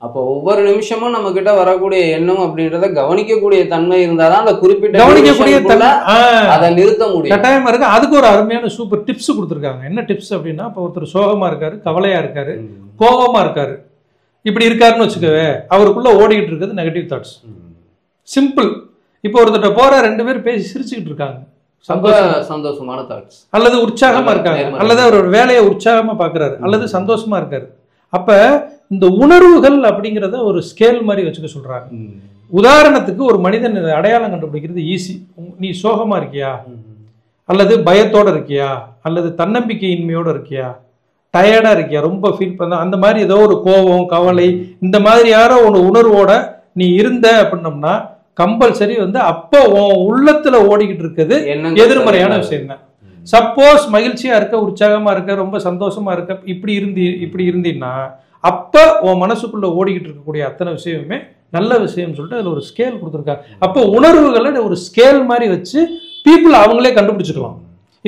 அப்போ ஒவ்வொரு நிமிஷமும் நம்ம கிட்ட வரக்கூடிய எண்ணம் அப்படின்றத கவனிக்கக்கூடிய தன்மை இருந்தாதான் அந்த குறிப்பிட்ட கவனிக்கக்கூடிய அதை நிறுத்த முடியும். கட்டாயமா இருக்கு. அதுக்கு ஒரு அருமையான சூப்பர் டிப்ஸ் கொடுத்துருக்காங்க. என்ன டிப்ஸ் அப்படின்னா, இப்போ ஒருத்தர் சோகமா இருக்காரு, கவலையா இருக்காரு, கோபமா இருக்காரு, இப்படி இருக்காருன்னு வச்சுக்கவே, அவருக்குள்ள ஓடிக்கிட்டு இருக்கிறது நெகட்டிவ் தாட்ஸ். சிம்பிள். இப்போ ஒருத்தர் போற 2 பேர் பேசி சிரிச்சுக்கிட்டு இருக்காங்க, சந்தோஷமான தாட்ஸ், அல்லது உற்சாகமா இருக்காங்க, அல்லது அவர் வேலையை உற்சாகமா பாக்குறாரு, அல்லது சந்தோஷமா இருக்காரு. அப்ப இந்த உணர்வுகள் அப்படிங்கிறத ஒரு ஸ்கேல் மாதிரி வச்சுக்க சொல்றாங்க. உதாரணத்துக்கு ஒரு மனிதன் அடையாளம் கண்டுபிடிக்கிறது ஈஸி. நீ சோகமா இருக்கியா, அல்லது பயத்தோட இருக்கியா, அல்லது தன்னம்பிக்கையின்மையோட இருக்கியா, டயர்டா இருக்கியா, ரொம்ப ஃபீல் பண்ண அந்த மாதிரி ஏதோ ஒரு கோபம், கவலை, இந்த மாதிரி யாரோ ஒரு உணர்வோட நீ இருந்த அப்படின்னம்னா கம்பல்சரி வந்து அப்போ உள்ளத்துல ஓடிக்கிட்டு இருக்குது எதிர்மறையான விஷயம் தான். சப்போஸ் மகிழ்ச்சியா இருக்க, உற்சாகமா இருக்க, ரொம்ப சந்தோஷமா இருக்க, இப்படி இருந்தீங்கன்னா அப்ப உன் மனசுக்குள்ள ஓடிக்கிட்டு இருக்கக்கூடிய அத்தனை விஷயமுமே நல்ல விஷயம்னு சொல்லிட்டு அதுல ஒரு ஸ்கேல் கொடுத்துருக்காங்க. அப்போ உணர்வுகளை ஒரு ஸ்கேல் மாதிரி வச்சு பீப்புள் அவங்களே கண்டுபிடிச்சிக்கலாம்.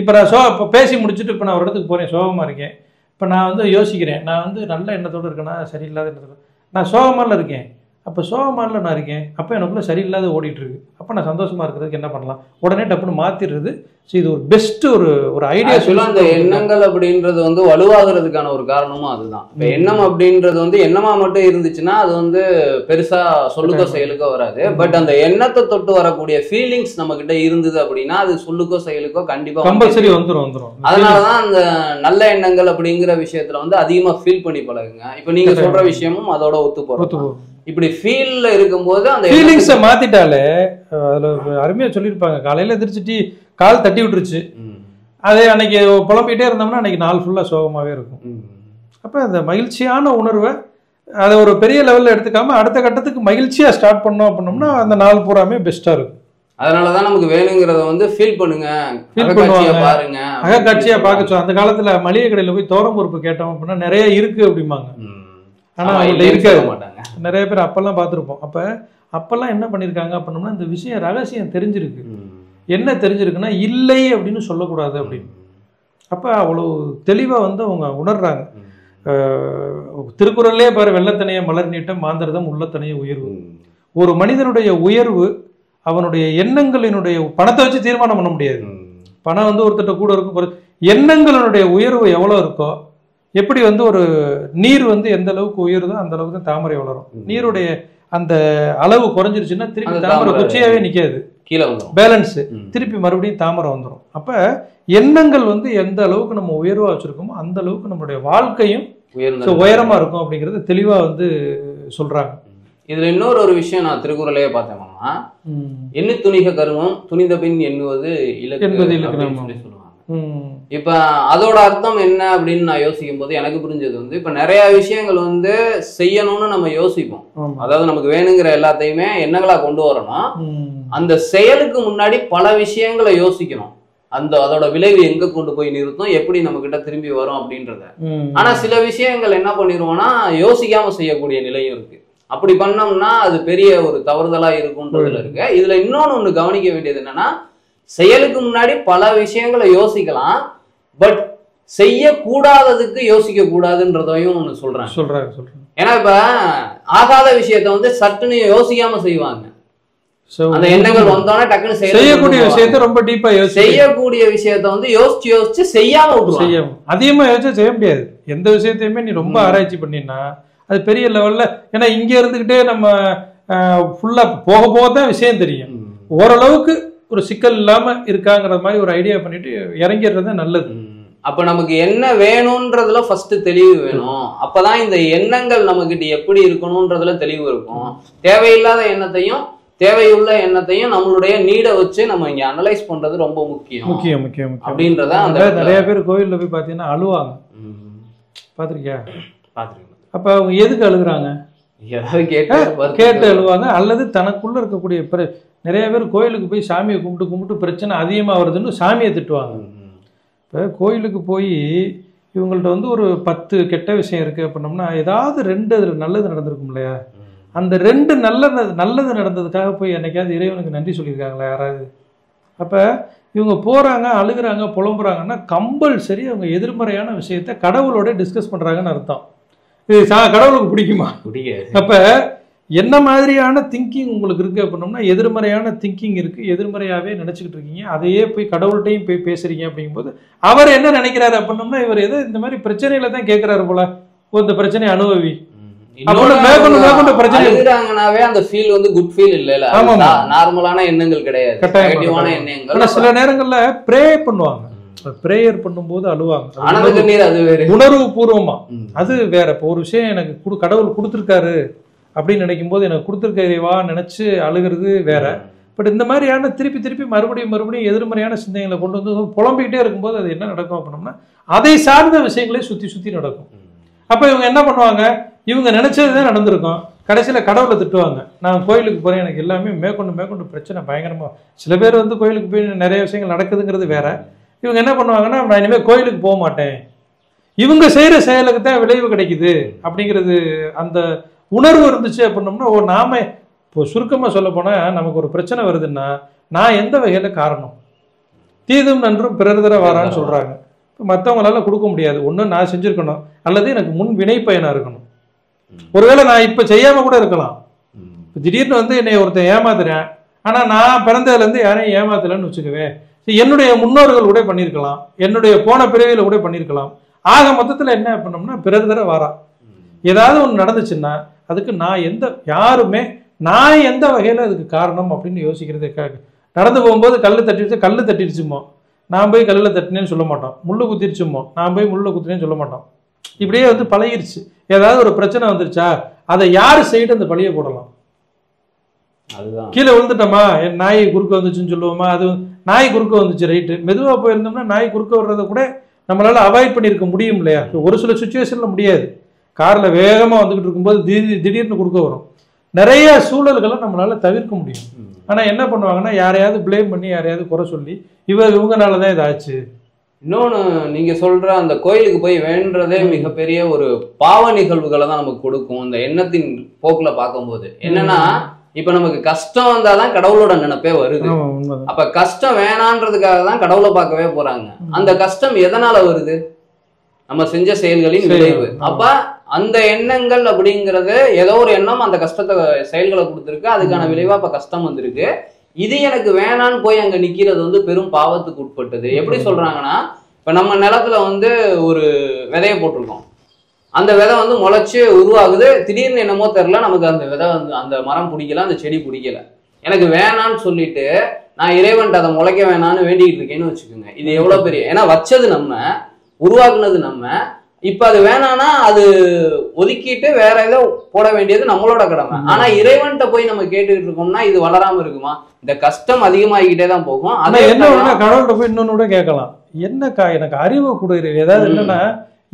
இப்போ நான் இப்போ பேசி முடிச்சுட்டு இப்போ நான் ஒரு இடத்துக்கு போறேன், சோகமா இருக்கேன். இப்போ நான் வந்து யோசிக்கிறேன், நான் வந்து நல்ல எண்ணத்தோடு இருக்கேன்னா சரியில்லாத எண்ணத்தோடு, நான் சோகமால இருக்கேன், அப்போ சோகமால நான் இருக்கேன், அப்போ எனக்குள்ள சரியில்லாத ஓடிட்டு இருக்கு, அப்போ நான் சந்தோஷமா இருக்கிறதுக்கு என்ன பண்ணலாம், உடனே டப்புன்னு மாத்திடுறது. ஸோ இது ஒரு பெஸ்ட் ஒரு ஐடியா. அந்த எண்ணங்கள் அப்படின்றது வந்து வலுவாகிறதுக்கான ஒரு காரணமும் அதுதான். இப்போ எண்ணம் அப்படின்றது வந்து எண்ணமா மட்டும் இருந்துச்சுன்னா அது வந்து பெருசா சொல்லுக்கோ செயலுக்கோ வராது. பட் அந்த எண்ணத்தை தொட்டு வரக்கூடிய ஃபீலிங்ஸ் நம்ம கிட்ட இருந்தது அப்படின்னா அது சொல்லுக்கோ செயலுக்கோ கண்டிப்பா கம்பல்சரி வந்துடும். அதனாலதான் அந்த நல்ல எண்ணங்கள் அப்படிங்கிற விஷயத்துல வந்து அதிகமா ஃபீல் பண்ணி பழகுங்க. இப்போ நீங்க சொல்ற விஷயமும் அதோட ஒத்து போறோம். இப்படி ஃபீல்ல இருக்கும்போது அந்த ஃபீலிங்ஸை மாத்திட்டாலே, அதுல அருமையா சொல்லியிருப்பாங்க, காலையில எதிர்ச்சிட்டு கால் தட்டி விட்டுருச்சு, அதே அன்னைக்கு புலம்பிகிட்டே இருந்தோம்னா அன்னைக்கு நாள் ஃபுல்லாக சோகமாகவே இருக்கும். அப்போ அந்த மகிழ்ச்சியான உணர்வை அதை ஒரு பெரிய லெவலில் எடுத்துக்காம அடுத்த கட்டத்துக்கு மகிழ்ச்சியாக ஸ்டார்ட் பண்ணோம் அப்படின்னோம்னா அந்த நாள் பூராமே பெஸ்ட்டாக இருக்கும். அதனாலதான் நமக்கு வேணுங்கிறத வந்து ஃபீல் பண்ணுங்க, பாருங்க, அகக்காட்சியா பார்க்க. அந்த காலத்துல மளிகை கடையில போய் தோரம் பொறுப்பு கேட்டோம் அப்படின்னா நிறைய இருக்கு அப்படிம்பாங்க. ஆனா அவங்கள்ட்ட இருக்காது மாட்டாங்க. நிறைய பேர் அப்பெல்லாம் பார்த்துருப்போம். அப்பெல்லாம் என்ன பண்ணிருக்காங்க அப்படின்னோம்னா இந்த விஷயம் ரகசியம் தெரிஞ்சிருக்கு. என்ன தெரிஞ்சிருக்குன்னா இல்லை அப்படின்னு சொல்லக்கூடாது அப்படின்னு. அப்ப அவ்வளவு தெளிவா வந்து அவங்க உணர்றாங்க. திருக்குறள்லயே பாரு, வெள்ளத்தனைய மலர் நீட்டம் மாந்தரதம் உள்ளத்தனைய உயர்வு. ஒரு மனிதனுடைய உயர்வு அவனுடைய எண்ணங்களினுடைய, பணத்தை வச்சு தீர்மானம் பண்ண முடியாது. பணம் வந்து ஒருத்தட்ட கூட இருக்கும். எண்ணங்களினுடைய உயர்வு எவ்வளவு இருக்கோ, எப்படி வந்து ஒரு நீர் வந்து எந்த அளவுக்கு உயருதோ அந்த அளவுக்கு தான் தாமரை வளரும். நீருடைய அந்த அளவு குறைஞ்சிருச்சுன்னா திருப்பி தாமரை குச்சியாவே நிக்காது, கீழே வந்துடும், பேலன்ஸ் திருப்பி மறுபடியும் தாமரை வந்துடும். அப்ப எண்ணங்கள் வந்து எந்த அளவுக்கு நம்ம உயர்வா வச்சிருக்கோமோ அந்த அளவுக்கு நம்மளுடைய வாழ்க்கையும் உயரமா இருக்கும் அப்படிங்கறது தெளிவா வந்து சொல்றாங்க. இதுல இன்னொரு விஷயம் நான் திருக்குறளையே பார்த்தேன் மாமா, எண்ணு துணிக கருமம் துணிந்த பின் எண்ணுவது இலக்கு சொல்லுவாங்க. இப்ப அதோட அர்த்தம் என்ன அப்படின்னு நான் யோசிக்கும் போது எனக்கு புரிஞ்சது வந்து, இப்ப நிறைய விஷயங்கள் வந்து செய்யணும்னு நம்ம யோசிப்போம். அதாவது நமக்கு வேணுங்கிற எல்லாத்தையுமே எண்ணங்களா கொண்டு வரணும். அந்த செயலுக்கு முன்னாடி பல விஷயங்களை யோசிக்கணும். அதோட விளைவு எங்க கொண்டு போய் நிறுத்தும், எப்படி நம்ம கிட்ட திரும்பி வரும் அப்படின்றத. ஆனா சில விஷயங்கள் என்ன பண்ணிடுவோம்னா யோசிக்காம செய்யக்கூடிய நிலையும் இருக்கு. அப்படி பண்ணோம்னா அது பெரிய ஒரு தவறுதலா இருக்கும்ன்றதுல இருக்கு. இதுல இன்னொன்னு கவனிக்க வேண்டியது என்னன்னா, செயலுக்கு முன்னாடி பல விஷயங்களை யோசிக்கலாம், பட் செய்யக்கூடாததுக்கு யோசிக்க கூடாதுன்றதையும் ஒண்ணு சொல்றேன். ஏன்னா இப்ப ஆகாத விஷயத்த வந்து சட்டுன்னு யோசிக்காம செய்வாங்க. அந்த எண்ணங்கள் வந்தோடனே டக்குன்னு செய்யக்கூடிய விஷயத்த ரொம்ப டீப்பா செய்யக்கூடிய விஷயத்த வந்து யோசிச்சு செய்யாம விட்டுருவாங்க. அதிகமா யோசிச்சு செய்ய முடியாது. எந்த விஷயத்தையுமே நீ ரொம்ப ஆராய்ச்சி பண்ணினா அது பெரிய லெவல்ல, ஏன்னா இங்க இருந்துகிட்டே நம்ம ஃபுல்லா போக போக தான் விஷயம் தெரியும். ஓரளவுக்கு ஒரு சிக்கல் இல்லாம இருக்காங்கிற மாதிரி ஒரு ஐடியா பண்ணிட்டு இறங்கிடுறது நல்லது. அப்ப நமக்கு என்ன வேணும்ன்றதுல ஃபர்ஸ்ட் தெளிவு வேணும். அப்பதான் இந்த எண்ணங்கள் நம்ம கிட்ட எப்படி இருக்கணும்ன்றதுல தெளிவு இருக்கும். தேவையில்லாத எண்ணத்தையும் தேவையுள்ள எண்ணத்தையும் நம்மளுடைய நீட வச்சு நம்ம இங்க அனலைஸ் பண்றது ரொம்ப முக்கியம் அப்படின்றத. அந்த நிறைய பேர் கோயில்ல போய் பாத்தீங்கன்னா அழுவாங்க, பாத்திருக்கியா? அப்ப அவங்க எதுக்கு அழுகுறாங்க? கேட்டு அழுவாங்க, அல்லது தனக்குள்ள இருக்கக்கூடிய நிறைய பேர் கோயிலுக்கு போய் சாமியை கும்பிட்டு பிரச்சனை அதிகமாக வருதுன்னு சாமியை திட்டுவாங்க. இப்போ கோயிலுக்கு போய் இவங்கள்ட்ட வந்து ஒரு 10 கெட்ட விஷயம் இருக்குது அப்படின்னோம்னா ஏதாவது 2 அதில் நல்லது நடந்திருக்கும் இல்லையா? அந்த 2 நல்லது நடந்ததுக்காக போய் என்னைக்காவது இறைவனுக்கு நன்றி சொல்லியிருக்காங்களா யாராவது? அப்போ இவங்க போகிறாங்க, அழுகிறாங்க, புலம்புறாங்கன்னா கம்பல்சரி அவங்க எதிர்மறையான விஷயத்த கடவுளோட டிஸ்கஸ் பண்ணுறாங்கன்னு அர்த்தம். இது கடவுளுக்கு பிடிக்குமா? பிடிக்காது. அப்போ என்ன மாதிரியான திங்கிங் உங்களுக்கு இருக்கு அப்படின்னோம்னா எதிர்மறையான திங்கிங் இருக்கு, எதிர்மறையாவே நினைச்சுக்கிட்டு இருக்கீங்க, அதையே போய் கடவுள்கிட்டையும் போய் பேசுறீங்க. அப்படிங்கும்போது அவர் என்ன நினைக்கிறாரு அப்படின்னோம்னா, இவர் ஏதோ இந்த மாதிரி பிரச்சனையில தான் கேட்கிறாரு போல, இந்த பிரச்சனை அனுபவி பிரச்சனைனாவே அந்த ஃபீல் வந்து குட் ஃபீல் இல்ல, நார்மலான எண்ணங்கள் கிடையாது, நெகட்டிவான எண்ணங்கள். சில நேரங்கள்ல ப்ரே பண்ணுவாங்க, பிரேயர் பண்ணும்போது அழுவாங்க, உணர்வு பூர்வமா, அது வேற. இப்போ ஒரு விஷயம் எனக்கு கடவுள் கொடுத்துருக்காரு அப்படின்னு நினைக்கும் போது எனக்கு கொடுத்துருக்க இறைவா நினைச்சு அழுகிறது வேற. பட் இந்த மாதிரியான திருப்பி மறுபடியும் எதிர்மறையான சிந்தனைகளை கொண்டு வந்து புலம்பிக்கிட்டே இருக்கும்போது அது என்ன நடக்கும் அப்படின்னோம்னா அதை சார்ந்த விஷயங்களே சுத்தி நடக்கும். அப்ப இவங்க என்ன பண்ணுவாங்க, இவங்க நினைச்சதுதான் நடந்திருக்கும், கடைசியில் கடவுளை திட்டுவாங்க. நான் கோயிலுக்கு போகிறேன், எனக்கு எல்லாமே மேற்கொண்டு பிரச்சனை பயங்கரமாக. சில பேர் வந்து கோயிலுக்கு போய் நிறைய விஷயங்கள் நடக்குதுங்கிறது வேற. இவங்க என்ன பண்ணுவாங்கன்னா, நான் இனிமேல் கோயிலுக்கு போக மாட்டேன், இவங்க செய்கிற செயலுக்கு தான் விளைவு கிடைக்குது அப்படிங்கிறது அந்த உணர்வு இருந்துச்சு அப்படின்னோம்னா, நாம இப்போ சுருக்கமாக சொல்ல போனால் நமக்கு ஒரு பிரச்சனை வருதுன்னா நான் எந்த வகையில் காரணம்? தீதும் நன்றும் பிறர் தர வாரான்னு சொல்கிறாங்க. இப்போ மற்றவங்களால கொடுக்க முடியாது. ஒன்று நான் செஞ்சுருக்கணும், அல்லது எனக்கு முன் வினை பயனாக இருக்கணும். ஒருவேளை நான் இப்போ செய்யாமல் கூட இருக்கலாம். இப்போ திடீர்னு வந்து என்னை ஒருத்தன் ஏமாத்துறேன், ஆனால் நான் பிறந்ததுலேருந்து யாரையும் ஏமாத்தலைன்னு வச்சுக்கவே, என்னுடைய முன்னோர்கள் கூட பண்ணியிருக்கலாம், என்னுடைய போன பிறவியில் கூட பண்ணியிருக்கலாம். ஆக மொத்தத்தில் என்ன பண்ணோம்னா பிறர் தர வாரா. ஏதாவது ஒன்று நடந்துச்சுன்னா அதுக்கு யாருமே நான் எந்த வகையில் அதுக்கு காரணம் அப்படின்னு யோசிக்கிறதே. நடந்து போகும்போது கல் தட்டிடுச்சுமோ, நான் போய் கல்லில் தட்டினேன்னு சொல்ல மாட்டோம். முள்ளு குத்திருச்சுமோ, நான் போய் முள்ளு குத்தினேன்னு சொல்ல மாட்டோம். இப்படியே வந்து பழகிருச்சு. ஏதாவது ஒரு பிரச்சனை வந்துருச்சா அதை யார் செய்யிட்டு அந்த பழியை போடலாம். அதுதான் கீழே விழுந்துட்டோமா, என் நாய் குறுக்க வந்துச்சுன்னு சொல்லுவோமா, அது நாய் குறுக்க வந்துச்சு ரைட்டு. மெதுவாக போயிருந்தோம்னா நாய் குறுக்க வர்றதை கூட நம்மளால அவாய்ட் பண்ணியிருக்க முடியும் இல்லையா? ஒரு சில சுச்சுவேஷன்ல முடியாது. கார்ல வேகமாக வந்துகிட்டு இருக்கும்போது திடீர்னு குறுக்க வரும். நிறைய சூழல்களை நம்மளால தவிர்க்க முடியும். ஆனால் என்ன பண்ணுவாங்கன்னா, யாரையாவது பிளேம் பண்ணி யாரையாவது குறை சொல்லி இவங்கனால தான் இதாச்சு. இன்னொன்று, நீங்க சொல்ற அந்த கோயிலுக்கு போய் வேண்டதே மிகப்பெரிய ஒரு பாவ நிகழ்வுகளை தான் நமக்கு கொடுக்கும். இந்த எண்ணத்தின் போக்குல பார்க்கும்போது என்னன்னா, இப்ப நமக்கு கஷ்டம் வந்தாதான் கடவுளோட நினைப்பே வருது. அப்ப கஷ்டம் வேணான்றதுக்காக தான் கடவுளை பார்க்கவே போறாங்க. அந்த கஷ்டம் எதனால வருது? நம்ம செஞ்ச செயல்களின் விளைவு. அப்ப அந்த எண்ணங்கள் அப்படிங்கிறது ஏதோ ஒரு எண்ணம் அந்த கஷ்டத்தை செயல்களை கொடுத்துருக்கு, அதுக்கான விளைவா இப்ப கஷ்டம் வந்திருக்கு. இது எனக்கு வேணான்னு போய் அங்க நிக்கிறது வந்து பெரும் பாவத்துக்கு உட்பட்டது. எப்படி சொல்றாங்கன்னா, இப்ப நம்ம நிலத்துல வந்து ஒரு விதையை போட்டிருக்கோம், அந்த விதை வந்து முளைச்சு உருவாகுது. திடீர்னு என்னமோ தெரியல, நமக்கு அந்த விதை வந்து அந்த மரம் பிடிக்கல, அந்த செடி பிடிக்கல. எனக்கு வேணான்னு சொல்லிட்டு நான் இறைவன்ட்டு அதை முளைக்க வேணான்னு வேண்டிக்கிட்டு இருக்கேன்னு வச்சுக்கோங்க. இது எவ்வளவு பெரிய, ஏன்னா வச்சது நம்ம, உருவாக்குனது நம்ம. இப்ப அது வேணான்னா அது ஒதுக்கிட்டு வேற ஏதோ போட வேண்டியது நம்மளோட கடமை. ஆனா இறைவன்கிட்ட போய் நம்ம கேட்டுக்கிட்டு இருக்கோம்னா இது வளராம இருக்குமா? இந்த கஷ்டம் அதிகமாகிக்கிட்டே தான் போகும். அதை என்ன கடவுள்கிட்ட போய் இன்னொன்னு கூட கேட்கலாம், என்னக்கா எனக்கு அறிவு கொடுக்குற, ஏதாவது என்னன்னா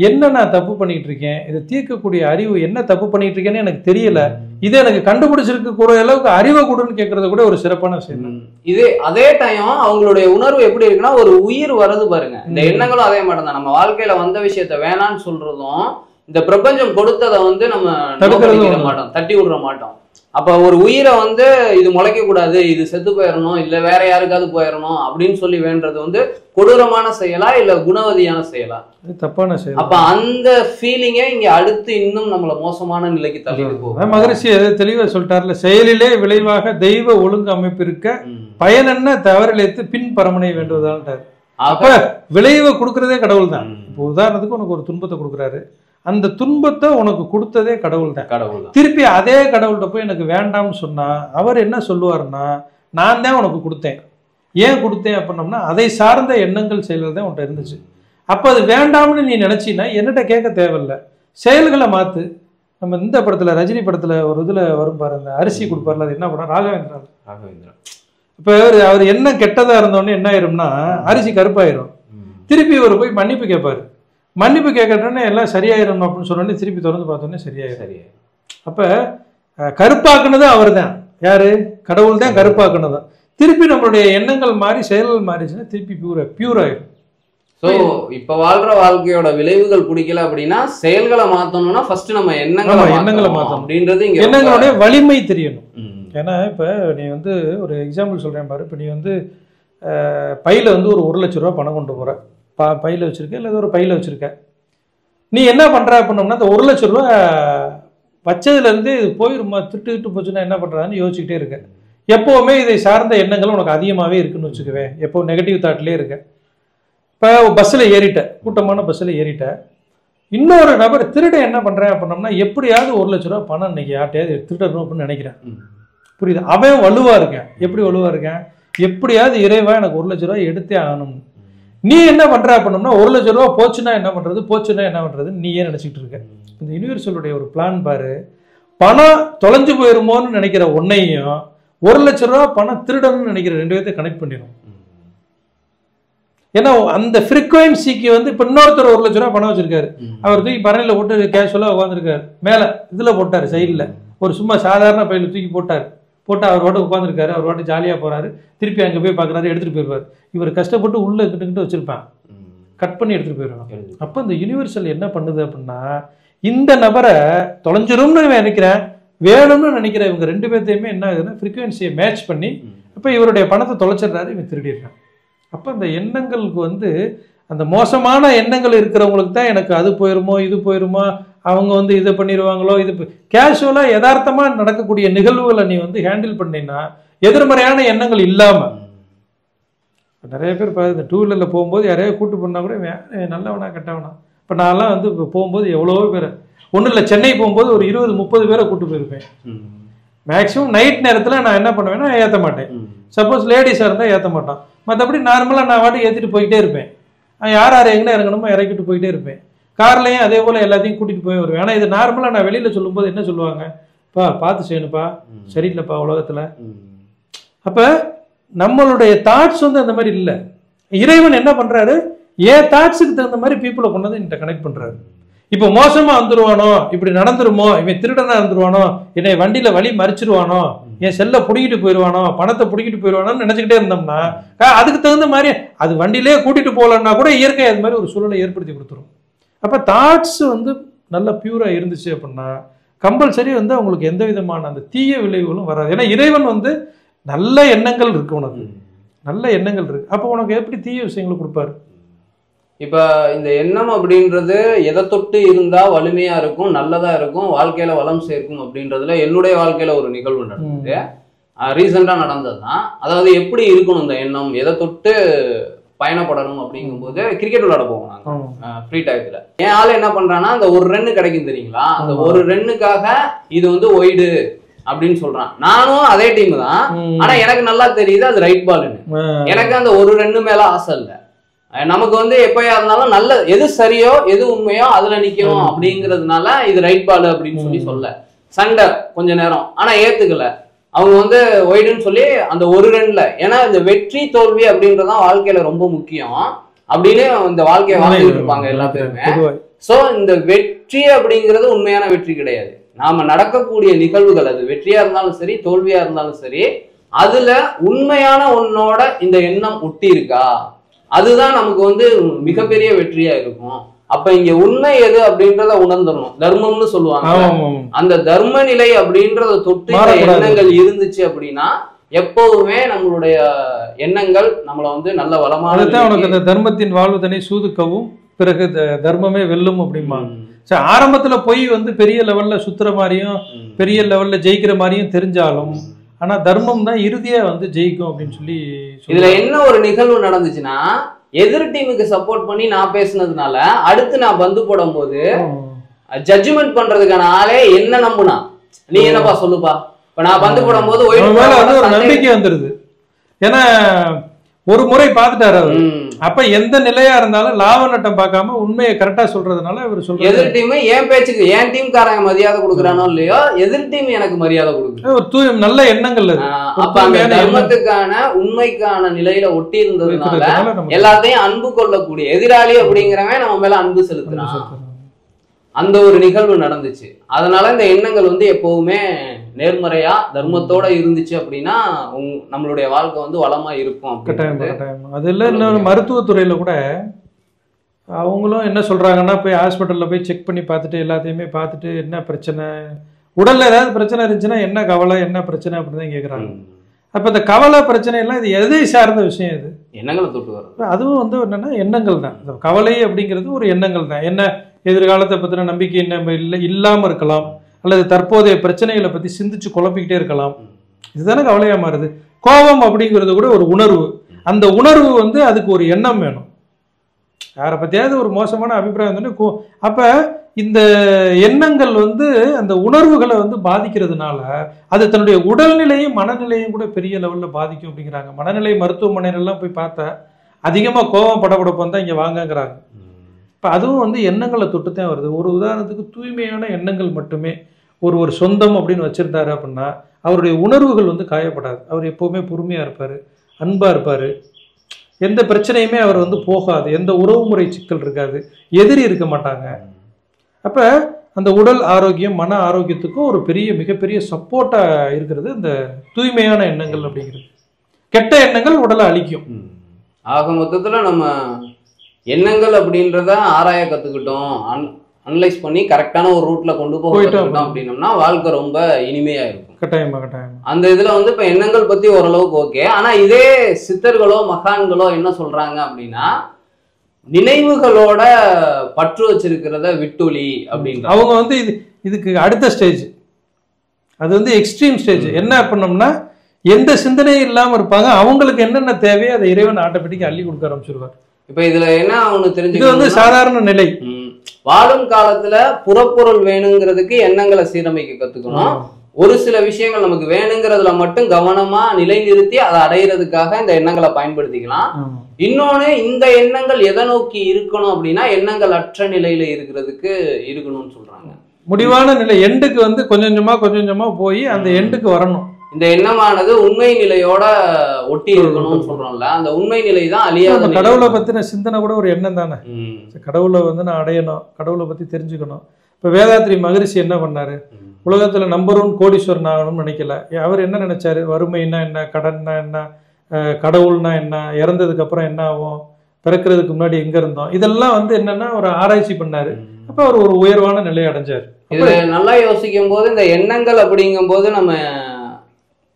என்ன நான் தப்பு பண்ணிட்டு இருக்கேன், இதை தீர்க்கக்கூடிய அறிவு, என்ன தப்பு பண்ணிட்டு இருக்கேன்னு எனக்கு தெரியல, இதை எனக்கு கண்டுபிடிச்சிருக்க கூடிய அளவுக்கு அறிவை கொடுன்னு கேட்கறது கூட ஒரு சிறப்பான விஷயம். இது அதே டைம் அவங்களுடைய உணர்வு எப்படி இருக்குன்னா, ஒரு உயிர் வருது பாருங்க. இந்த எண்ணங்களும் அதே மாதிரி தான். நம்ம வாழ்க்கையில வந்த விஷயத்த வேணான்னு சொல்றதும், இந்த பிரபஞ்சம் கொடுத்ததை வந்து நம்ம தடுக்க மாட்டோம், தட்டி விடுற மாட்டோம். அப்ப ஒரு உயிரை வந்து இது முளைக்க கூடாது, இது செத்து போயிடணும், இல்ல வேற யாருக்காவது போயிடணும் அப்படின்னு சொல்லி வேண்டது வந்து கொடூரமான செயலா இல்ல குணவதியான செயலா? தப்பான செயல். அப்ப அந்த ஃபீலிங்கே இங்க அடுத்து இன்னும் நம்மள மோசமான நிலைக்கு தள்ளிட்டு போகும். மகரிஷி தெளிவா சொல்லிட்டார்ல, செயலிலே விளைவாக தெய்வ ஒழுங்கு அமைப்பு இருக்க பயனென்ன தவறிழைத்து பின் பரமனை வேண்டுவதான்ட்டார். அப்ப விளைவை கொடுக்கறதே கடவுள் தான். இப்போ உதாரணத்துக்கு உனக்கு ஒரு துன்பத்தை கொடுக்குறாரு, அந்த துன்பத்தை உனக்கு கொடுத்ததே கடவுள் தான். திருப்பி அதே கடவுள்கிட்ட போய் எனக்கு வேண்டாம்னு சொன்னா அவர் என்ன சொல்லுவாருன்னா, நான் தான் உனக்கு கொடுத்தேன். ஏன் கொடுத்தேன் அப்படின்னோம்னா அதை சார்ந்த எண்ணங்கள் செயல்கள் தான் உன்கிட்ட இருந்துச்சு. அப்போ அது வேண்டாம்னு நீ நினைச்சின்னா என்னட்ட கேட்க தேவையில்லை, செயல்களை மாத்து. நம்ம இந்த படத்துல, ரஜினி படத்துல ஒரு இதுல வரும் பாரு, அந்த அரிசி கொடுப்பார்ல, அது என்ன பண்ணா, ராகவேந்திரா. இப்போ அவர் என்ன கெட்டதா இருந்தோடனே என்ன ஆயிரும்னா அரிசி கருப்பாயிரும். திருப்பி இவர் போய் மன்னிப்பு கேட்பாரு. மன்னிப்பு கேட்கறோன்னே எல்லாம் சரியாயிரும் அப்படின்னு சொன்னோடனே திருப்பி தொடர்ந்து பார்த்தோன்னே சரியாயிரும். அப்போ கருப்பாக்குனது அவர் தான். யாரு? கடவுள் தான் கருப்பாக்குனதான். திருப்பி நம்மளுடைய எண்ணங்கள் மாறி செயல்கள் மாறிச்சுன்னா திருப்பி பியூர் ஆயிடும். ஸோ இப்போ வாழ்ற வாழ்க்கையோட விளைவுகள் பிடிக்கல அப்படின்னா செயல்களை மாற்றணும்னா ஃபர்ஸ்ட் நம்ம எண்ணங்களை மாற்றணும் அப்படின்றது இங்கே எண்ணங்களுடைய வலிமை தெரியணும். ஏன்னா இப்போ நீ வந்து ஒரு எக்ஸாம்பிள் சொல்கிறேன் பாரு. இப்போ நீ வந்து பையில் வந்து ஒரு 1 லட்ச ரூபா பணம் கொண்டு போகிற, பையில் வச்சுருக்க இல்லை ஒரு பையில் வச்சுருக்க. நீ என்ன பண்ணுற அப்படின்னோம்னா, அந்த 1 லட்ச ரூபா வச்சதுலேருந்து இது போயிருமா, திட்டு போச்சுன்னா என்ன பண்ணுறான்னு யோசிச்சுக்கிட்டே இருக்க. எப்போவுமே இதை சார்ந்த எண்ணங்கள் உனக்கு அதிகமாகவே இருக்குன்னு வச்சுக்கவே, எப்போ நெகட்டிவ் தாட்லேயே இருக்க. இப்போ பஸ்ஸில் ஏறிட்ட, கூட்டமான பஸ்ஸில் ஏறிட்ட, இன்னொரு நபர் திருட என்ன பண்ணுறேன் அப்படின்னோம்னா, எப்படியாவது 1 லட்ச ரூபா பணம் இன்னைக்கு யார்ட்டையாவது திருடணும் அப்படின்னு நினைக்கிறேன். புரியுது? அவன் வலுவாக இருக்கேன். எப்படி வலுவாக இருக்கேன்? எப்படியாவது இறைவா எனக்கு 1 லட்ச ரூபா எடுத்தே ஆகணும். நீ என்ன பண்ணுற அப்படின்னோம்னா, 1 லட்ச ரூபா போச்சுன்னா என்ன பண்ணுறது, போச்சுன்னா என்ன பண்ணுறதுன்னு நீ ஏன் நினச்சிக்கிட்டு இருக்க? இந்த யூனிவர்சலுடைய ஒரு பிளான் பாரு. பணம் தொலைஞ்சு போயிருமோன்னு நினைக்கிற ஒன்னையும் 1 லட்ச ரூபா பணம் திருடணும்னு நினைக்கிற 2 பேர்த்தையும் கனெக்ட் பண்ணிடும். ஏன்னா அந்த ஃப்ரீக்வன்சிக்கு வந்து இப்போ இன்னொருத்தர் 1 லட்ச ரூபா பணம் வச்சிருக்காரு, அவர் தூக்கி பரணியில் போட்டு கேஷுவலாக உட்காந்துருக்காரு, மேலே இதில் போட்டார் சைடில் ஒரு சும்மா சாதாரண பையில தூக்கி போட்டு அவர் வாட்டு உட்காந்துருக்காரு, அவர் வாட்டு ஜாலியாக போகிறாரு, திருப்பி அங்கே போய் பார்க்குறாரு, எடுத்துகிட்டு போயிடுவார். இவர் கஷ்டப்பட்டு உள்ளே கிட்ட வச்சுருப்பான், கட் பண்ணி எடுத்துகிட்டு போயிடுவான். அப்போ இந்த யூனிவர்சல் என்ன பண்ணுது அப்படின்னா, இந்த நபரை தொலைஞ்சிரும்னு நினைக்கிறேன், வேணும்னு நினைக்கிற இவங்க 2 பேர்த்தையுமே என்ன ஆகுதுன்னா ஃப்ரீக்குவென்சியை மேட்ச் பண்ணி இப்போ இவருடைய பணத்தை தொலைச்சிடுறாரு, இவன் திருடிடுறான். அப்போ அந்த எண்ணங்களுக்கு வந்து அந்த மோசமான எண்ணங்கள் இருக்கிறவங்களுக்கு தான் எனக்கு அது போயிருமோ இது போயிருமோ, அவங்க வந்து இதை பண்ணிடுவாங்களோ, இது கேஷுவலாக யதார்த்தமாக நடக்கக்கூடிய நிகழ்வுகளை நீ வந்து ஹேண்டில் பண்ணினா எதிர்மறையான எண்ணங்கள் இல்லாமல். நிறைய பேர் இந்த 2 வீலரில் போகும்போது யாரையா கூட்டு போனால் கூட நல்லவனா கெட்டவனா. இப்போ நான்லாம் வந்து இப்போ போகும்போது எவ்வளோ பேர், ஒன்றும் இல்லை, சென்னை போகும்போது ஒரு 20-30 பேரை கூட்டு போயிருப்பேன். மேக்ஸிமம் நைட் நேரத்தில் நான் என்ன பண்ணுவேன்னா ஏற்ற மாட்டேன். சப்போஸ் லேடிஸாக இருந்தால் ஏற்ற மாட்டான். மற்றபடி நார்மலாக நான் வாட்டி ஏற்றிட்டு போய்கிட்டே இருப்பேன். யார் யார் எங்கே இறங்கணுமோ இறக்கிட்டு போயிட்டே இருப்பேன். கார்லையும் அதே போல் எல்லாத்தையும் கூட்டிகிட்டு போய் வருவேன். ஆனால் இது நார்மலாக நான் வெளியில் சொல்லும்போது என்ன சொல்லுவாங்க, பார்த்து செய்யணுப்பா, சரியில்லைப்பா உலகத்தில். அப்போ நம்மளுடைய தாட்ஸ் வந்து அந்த மாதிரி இல்லை. இறைவன் என்ன பண்ணுறாரு, ஏன் தாட்ஸுக்கு தகுந்த மாதிரி பீப்புளை கொண்டு வந்து என்கிட்ட கனெக்ட் பண்ணுறாரு. இப்போ மோசமாக வந்துருவானோ, இப்படி நடந்துருமோ, இவன் திருடனா இருந்துருவானோ, என்னை வண்டியில் வழி மறிச்சிருவானோ, என் செல்லை பிடிக்கிட்டு போயிடுவானோ, பணத்தை பிடிக்கிட்டு போயிடுவானோன்னு நினச்சிக்கிட்டே இருந்தோம்னா அதுக்கு தகுந்த மாதிரி அது வண்டியிலே கூட்டிகிட்டு போகலன்னா கூட இயற்கை அது மாதிரி ஒரு சூழலை ஏற்படுத்தி கொடுத்துரும். அப்போ தாட்ஸ் வந்து நல்லா பியூராக இருந்துச்சு அப்படின்னா கம்பல்சரி வந்து அவங்களுக்கு எந்த விதமான அந்த தீய விளைவுகளும் வராது. ஏன்னா இறைவன் வந்து நல்ல எண்ணங்கள் இருக்கு, உனக்கு நல்ல எண்ணங்கள் இருக்கு, அப்போ உனக்கு எப்படி தீய விஷயங்களை கொடுப்பாரு. இப்ப இந்த எண்ணம் அப்படின்றது எதை தொட்டு இருந்தா வலிமையா இருக்கும், நல்லதா இருக்கும், வாழ்க்கையில வளம் சேர்க்கும் அப்படின்றதுல என்னுடைய வாழ்க்கையில ஒரு நிகழ்வு நடந்தது, ரீசெண்டா நடந்ததுதான். அதாவது எப்படி இருக்கணும் இந்த எண்ணம், எதை தொட்டு பயணப்படணும் அப்படிங்கும்போது கிரிக்கெட் விளையாட போவோம் நாங்க ஃப்ரீ டயத்துல. என் ஆளு என்ன பண்றான்னா, அந்த ஒரு ரன்னு கிடைக்கும் தெரியுங்களா, அந்த ஒரு ரன்னுக்காக இது வந்து ஒய்டு அப்படின்னு சொல்றான். நானும் அதே டீம் தான், ஆனா எனக்கு நல்லா தெரியுது அது ரைட் பால்னு. எனக்கு அந்த ஒரு ரன்னு மேல ஆசை இல்லை. நமக்கு வந்து எப்பயா இருந்தாலும் நல்ல எது சரியோ எது உண்மையோ அதுல நிக்கணும் அப்படிங்கிறதுனால இது ரைட் பால் அப்படின்னு சொல்ல சண்டை கொஞ்ச நேரம். ஆனா ஏத்துக்கல, அவங்க வந்து ஒய்டுன்னு சொல்லி அந்த ஒரு ரன்ல, ஏன்னா இந்த வெற்றி தோல்வி அப்படின்றதான் வாழ்க்கையில ரொம்ப முக்கியம் அப்படின்னு இந்த வாழ்க்கையை வாழ்ந்துட்டு இருப்பாங்க எல்லா பேருமே. சோ இந்த வெற்றி அப்படிங்கிறது உண்மையான வெற்றி கிடையாது. நாம நடக்கக்கூடிய நிகழ்வுகள் அது வெற்றியா இருந்தாலும் சரி தோல்வியா இருந்தாலும் சரி, அதுல உண்மையான உன்னோட இந்த எண்ணம் ஒட்டி இருக்கா, அதுதான் நமக்கு வந்து மிகப்பெரிய வெற்றியா இருக்கும். அப்ப இங்க உண்மை எது அப்படின்றத உணர்ந்துடணும். தர்மம்னு சொல்லுவாங்க, அந்த தர்ம நிலை அப்படின்றத தொட்டு எண்ணங்கள் இருந்துச்சு அப்படின்னா எப்போதுமே நம்மளுடைய எண்ணங்கள் நம்மள வந்து நல்ல வளமான. உனக்கு அந்த தர்மத்தின் வாழ்வு தனி சூதுக்கவும் பிறகு தர்மமே வெல்லும் அப்படிமா. சரி, ஆரம்பத்துல போய் வந்து பெரிய லெவல்ல சுத்துற மாதிரியும் பெரிய லெவல்ல ஜெயிக்கிற மாதிரியும் தெரிஞ்சாலும் ஆனா தர்மம் தான் இறுதியா வந்து ஜெயிக்கும் அப்படின்னு சொல்லி. இதுல என்ன ஒரு நிகழ்வு நடந்துச்சுன்னா, எதிர் டீமுக்கு சப்போர்ட் பண்ணி நான் பேசுனதுனால அடுத்து நான் பந்து போடும் போது ஜட்ஜ்மெண்ட் பண்றதுக்கான ஆளே என்ன நம்புனா, நீ என்னப்பா சொல்லுப்பா. இப்ப நான் பந்து போடும் போது ஒரு நம்பிக்கை வந்துருது. ஏன்னா ஒரு முறை பார்த்துட்டாரு அவர். அப்ப எந்த நிலையா இருந்தாலும் லாப நட்டம் பார்க்காம உண்மையை கரெக்டா சொல்றதுனால அவர் சொல்றாரு. எதிர் டீம் என் பேச்சுக்கு என் டீம் காரங்க மரியாதை கொடுக்குறானோ இல்லையோ, எதிர் டீம் எனக்கு மரியாதை கொடுக்குது. ஒரு நல்ல எண்ணங்கள். அப்ப அந்த தர்மத்துக்கான உண்மைக்கான நிலையில ஒட்டி இருந்ததுனால எல்லாத்தையும் அன்பு கொள்ளக்கூடிய எதிராளி அப்படிங்கிறவன் நம்ம மேல அன்பு செலுத்துறான். அந்த ஒரு நிகழ்வு நடந்துச்சு. அதனால இந்த எண்ணங்கள் வந்து எப்பவுமே நேர்மறையா தர்மத்தோட இருந்துச்சு அப்படின்னா நம்மளுடைய வாழ்க்கை வந்து வளமா இருக்கும். அது இல்லை, இன்னொரு மருத்துவத்துறையில கூட அவங்களும் என்ன சொல்றாங்கன்னா, போய் ஹாஸ்பிட்டல்ல போய் செக் பண்ணி பார்த்துட்டு எல்லாத்தையுமே பார்த்துட்டு என்ன பிரச்சனை, உடல்ல ஏதாவது பிரச்சனை இருந்துச்சுன்னா என்ன கவலை என்ன பிரச்சனை அப்படின்னு தான் கேட்குறாங்க. அப்ப இந்த கவலை பிரச்சனை எல்லாம் இது எதை சார்ந்த விஷயம், இது எண்ணங்களை தொட்டு வரும். அதுவும் வந்து என்னன்னா எண்ணங்கள் தான். கவலை அப்படிங்கிறது ஒரு எண்ணங்கள் தான். என்ன எதிர்காலத்தை பத்தின நம்பிக்கை நம்ம இல்லாம இருக்கலாம், அல்லது தற்போதைய பிரச்சனைகளை பத்தி சிந்திச்சு குழப்பிக்கிட்டே இருக்கலாம். இதுதானே கவலையா மாறுது. கோபம் அப்படிங்கிறது கூட ஒரு உணர்வு. அந்த உணர்வு வந்து அதுக்கு ஒரு எண்ணம் வேணும். யாரை பத்தியாவது ஒரு மோசமான அபிப்பிராயம் வந்து அப்ப இந்த எண்ணங்கள் வந்து அந்த உணர்வுகளை வந்து பாதிக்கிறதுனால அது தன்னுடைய உடல்நிலையும் மனநிலையும் கூட பெரிய லெவல்ல பாதிக்கும் அப்படிங்கிறாங்க. மனநிலை மருத்துவமனையிலாம் போய் பார்த்தா அதிகமா கோபம் படபடப்பம் தான் இங்க வாங்கங்கிறாங்க. இப்போ அதுவும் வந்து எண்ணங்களை தொட்டு தான் வருது. ஒரு உதாரணத்துக்கு தூய்மையான எண்ணங்கள் மட்டுமே ஒரு சொந்தம் அப்படின்னு வச்சிருந்தாரு அப்படின்னா அவருடைய உணர்வுகள் வந்து காயப்படாது. அவர் எப்போவுமே பொறுமையாக இருப்பார், அன்பாக இருப்பார், எந்த பிரச்சனையுமே அவர் வந்து போகாது, எந்த உறவுமுறை சிக்கல் இருக்காது, எதிரி இருக்க மாட்டாங்க. அப்போ அந்த உடல் ஆரோக்கியம் மன ஆரோக்கியத்துக்கும் ஒரு மிகப்பெரிய சப்போர்ட்டா இருக்கிறது இந்த தூய்மையான எண்ணங்கள் அப்படிங்கிறது. கெட்ட எண்ணங்கள் உடலை அழிக்கும். ஆக மொத்தத்துல நம்ம எண்ணங்கள் அப்படின்றத ஆராய கத்துக்கிட்டோம், அனலைஸ் பண்ணி கரெக்டான ஒரு ரூட்ல கொண்டு போயிட்டோம் அப்படின்னோம்னா வாழ்க்கை ரொம்ப இனிமையா இருக்கும். கட்டாயமா. அந்த இதுல வந்து இப்ப எண்ணங்கள் பத்தி ஓரளவுக்கு ஓகே. ஆனா இதே சித்தர்களோ மகான்களோ என்ன சொல்றாங்க அப்படின்னா, நினைவுகளோட பற்று வச்சிருக்கிறத விட்டொலி அப்படின்ற அவங்க வந்து இதுக்கு அடுத்த ஸ்டேஜ், அது வந்து எக்ஸ்ட்ரீம் ஸ்டேஜ். என்ன பண்ணோம்னா எந்த சிந்தனையும் இல்லாம இருப்பாங்க, அவங்களுக்கு என்னென்ன தேவையோ அதை இறைவன் ஆட்டோமேட்டிக்கா அள்ளி கொடுக்க ஆரம்பிச்சிருவார். இப்ப இதுல என்ன ஒண்ணு தெரிஞ்சு, இது வந்து சாதாரண நிலை. வாழும் காலத்துல புறப்பொருள் வேணுங்கிறதுக்கு எண்ணங்களை சீரமைக்க கத்துக்கணும். ஒரு சில விஷயங்கள் நமக்கு வேணுங்கிறதுல மட்டும் கவனமா நிலைநிறுத்தி அதை அடையிறதுக்காக இந்த எண்ணங்களை பயன்படுத்திக்கலாம். இன்னொன்னு, இந்த எண்ணங்கள் எதை நோக்கி இருக்கணும் அப்படின்னா எண்ணங்கள் அற்ற நிலையில இருக்கிறதுக்கு இருக்கணும்னு சொல்றாங்க. முடிவான நிலை எண்டுக்கு வந்து கொஞ்சம் கொஞ்சமா போய் அந்த எண்டுக்கு வரணும். இந்த எண்ணமானது உண்மை நிலையோட ஒட்டி இருக்கணும்னு சொல்றோம்ல, அந்த உண்மை நிலை தான் அழியாத. கடவுளை பத்தின சிந்தனை கூட ஒரு எண்ணம் தானே. கடவுளை வந்து நான் அடையணும், கடவுளை பத்தி தெரிஞ்சுக்கணும். இப்ப வேதாத்ரி மகரிஷி என்ன பண்ணாரு, உலகத்துல நம்பர் 1 கோடீஸ்வரன் ஆகணும்னு நினைக்கல. அவர் என்ன நினைச்சாரு, வறுமைன்னா என்ன, கடன்னா என்ன, கடவுள்னா என்ன, இறந்ததுக்கு அப்புறம் என்ன ஆகும், பிறக்கிறதுக்கு முன்னாடி எங்க இருந்தோம், இதெல்லாம் வந்து என்னன்னா ஒரு ஆராய்ச்சி பண்ணாரு. அப்ப அவர் ஒரு உயர்வான நிலையை அடைஞ்சாரு. இது நல்லா யோசிக்கும் போது இந்த எண்ணங்கள் அப்படிங்கும் போது நம்ம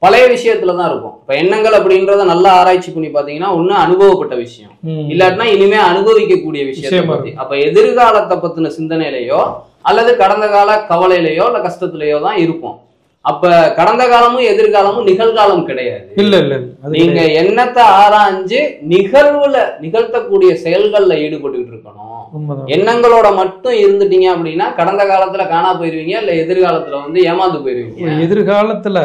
பழைய விஷயத்துலதான் இருக்கும். இப்ப எண்ணங்கள் அப்படின்றத நல்லா ஆராய்ச்சி பண்ணி பாத்தீங்கன்னா ஒண்ணு அனுபவப்பட்ட விஷயம், இல்லாட்டினா இனிமே அனுபவிக்கக்கூடிய விஷயத்தை பத்தி. அப்ப எதிர்காலத்தை பத்தின சிந்தனையிலையோ அல்லது கடந்த கால கவலையிலையோ இல்ல கஷ்டத்திலேயோ தான் இருப்போம். அப்ப கடந்த காலமும் எதிர்காலமும் நிகழ்காலம் கிடையாது. இல்ல நீங்க எண்ணத்தை ஆராய்ஞ்சு நிகழ்த்தக்கூடிய செயல்கள்ல ஈடுபட்டுக்கிட்டு இருக்கணும். எண்ணங்களோட மட்டும் இருந்துட்டீங்க அப்படின்னா கடந்த காலத்துல காணா போயிருவீங்க, இல்ல எதிர்காலத்துல வந்து ஏமாந்து போயிருவீங்க. எதிர்காலத்துல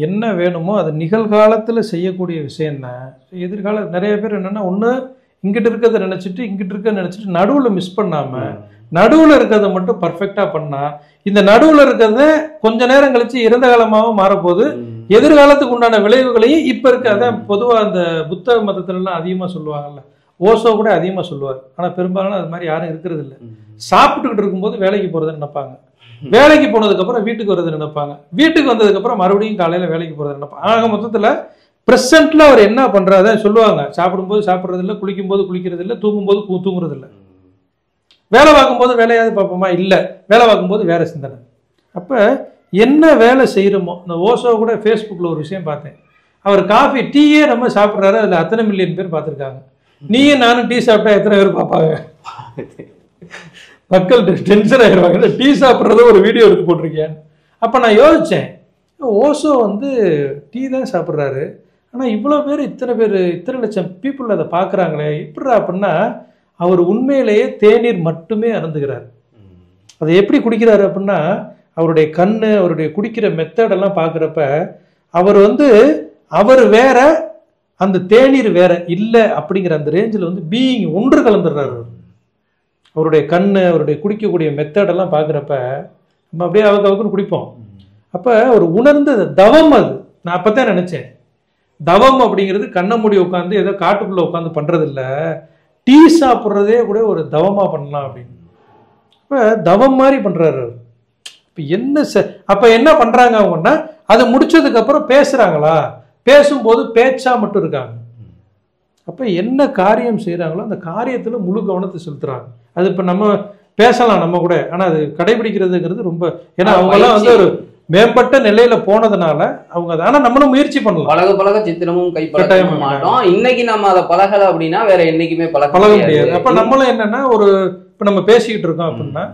என்ன வேணுமோ அது நிகழ்காலத்துல செய்யக்கூடிய விஷயம் தான். எதிர்கால நிறைய பேர் என்னன்னா ஒண்ணு இங்கிட்டு இருக்கிறத நினைச்சிட்டு இங்கிட்டு இருக்க நினைச்சிட்டு நடுவுல மிஸ் பண்ணாம நடுவுல இருக்கிறத மட்டும் பர்ஃபெக்டா பண்ணா, இந்த நடுவுல இருக்கிறத கொஞ்ச நேரம் கழிச்சு இறந்த காலமாகவும் மாறப்போகுது. எதிர்காலத்துக்கு உண்டான விளைவுகளையும் இப்ப இருக்க, அதான் பொதுவா அந்த புத்த மதத்துல எல்லாம் அதிகமா சொல்லுவாங்கல்ல, ஓசோ கூட அதிகமா சொல்லுவார். ஆனா பெரும்பாலும் அது மாதிரி யாரும் இருக்கிறது இல்லை. சாப்பிட்டுக்கிட்டு இருக்கும்போது வேலைக்கு போறதுன்னு நினைப்பாங்க, வேலைக்கு போனதுக்கு அப்புறம் வீட்டுக்கு வர்றது நினைப்பாங்க, வீட்டுக்கு வந்ததுக்கு அப்புறம் மறுபடியும் காலையில வேலைக்கு போறது நினைப்பாங்க. ஆக மொத்தத்துல பிரசன்ட்ல அவர் என்ன பண்றாரு சொல்லுவாங்க, சாப்பிடும்போது சாப்பிட்றது இல்லை, குளிக்கும் போது குளிக்கிறது இல்லை, தூங்கும்போது தூங்குறது இல்லை. வேலை பார்க்கும்போது வேலையாவது பார்ப்போமா, இல்லை, வேலை பார்க்கும்போது வேற சிந்தனை. அப்ப என்ன வேலை செய்யறோமோ, இந்த ஓசோ கூட ஃபேஸ்புக்ல ஒரு விஷயம் பார்த்தேன், அவர் காஃபி டீயே நம்ம சாப்பிட்றாரு, அதுல அத்தனை மில்லியன் பேர் பார்த்துருக்காங்க. நீயும் நானும் டீ சாப்பிட்டா எத்தனை பேர் பார்ப்பாங்க? மக்கள் டென்ஷன் ஆயிடுவாங்க, டீ சாப்பிட்றத ஒரு வீடியோ எடுத்து போட்டிருக்கேன். அப்போ நான் யோசித்தேன், ஓசோ வந்து டீ தான் சாப்பிட்றாரு, ஆனால் இவ்வளோ பேர் இத்தனை லட்சம் பீப்புள் அதை பார்க்குறாங்களே எப்படா அப்படின்னா, அவர் உண்மையிலேயே தேநீர் மட்டுமே அருந்துகிறார். அதை எப்படி குடிக்கிறாரு அப்படின்னா, அவருடைய கண்ணு, அவருடைய குடிக்கிற மெத்தடெல்லாம் பார்க்குறப்ப அவர் வேற, அந்த தேநீர் வேற இல்லை அப்படிங்கிற அந்த ரேஞ்சில் வந்து பீயிங் ஒன்று கலந்துடுறாரு. அவருடைய கண்ணு, அவருடைய குடிக்கக்கூடிய மெத்தடெல்லாம் பார்க்குறப்ப நம்ம அப்படியே அவக்குன்னு குடிப்போம். அப்போ அவர் உணர்ந்த தவம் அது. நான் அப்போ தான் நினச்சேன், தவம் அப்படிங்கிறது கண்ணை மூடி உட்காந்து ஏதோ காட்டுக்குள்ளே உட்காந்து பண்ணுறது இல்லை, டீ சாப்பிட்றதே கூட ஒரு தவமாக பண்ணலாம் அப்படின்னு. இப்போ தவம் மாதிரி பண்ணுறாரு. இப்போ அப்போ என்ன பண்ணுறாங்க அவங்கன்னா, அதை முடிச்சதுக்கப்புறம் பேசுகிறாங்களா, பேசும்போது பேச்சா மட்டும் இருக்காங்க. அப்போ என்ன காரியம் செய்கிறாங்களோ அந்த காரியத்தில் முழு கவனத்தை செலுத்துறாங்க. அது இப்போ நம்ம பேசலாம் நம்ம கூட, ஆனால் அது கடைபிடிக்கிறதுங்கிறது ரொம்ப, ஏன்னா அவங்கெல்லாம் வந்து ஒரு மேம்பட்ட நிலையில போனதுனால அவங்க அதை, ஆனால் நம்மளும் முயற்சி பண்ணலாம். பழக சித்திரமும் கைப்பற்ற மாட்டோம். இன்னைக்கு நம்ம அதை பழகலை அப்படின்னா வேற என்னைக்குமே பழக முடியாது. அப்போ நம்மளும் என்னன்னா, இப்போ நம்ம பேசிக்கிட்டு இருக்கோம் அப்படின்னா,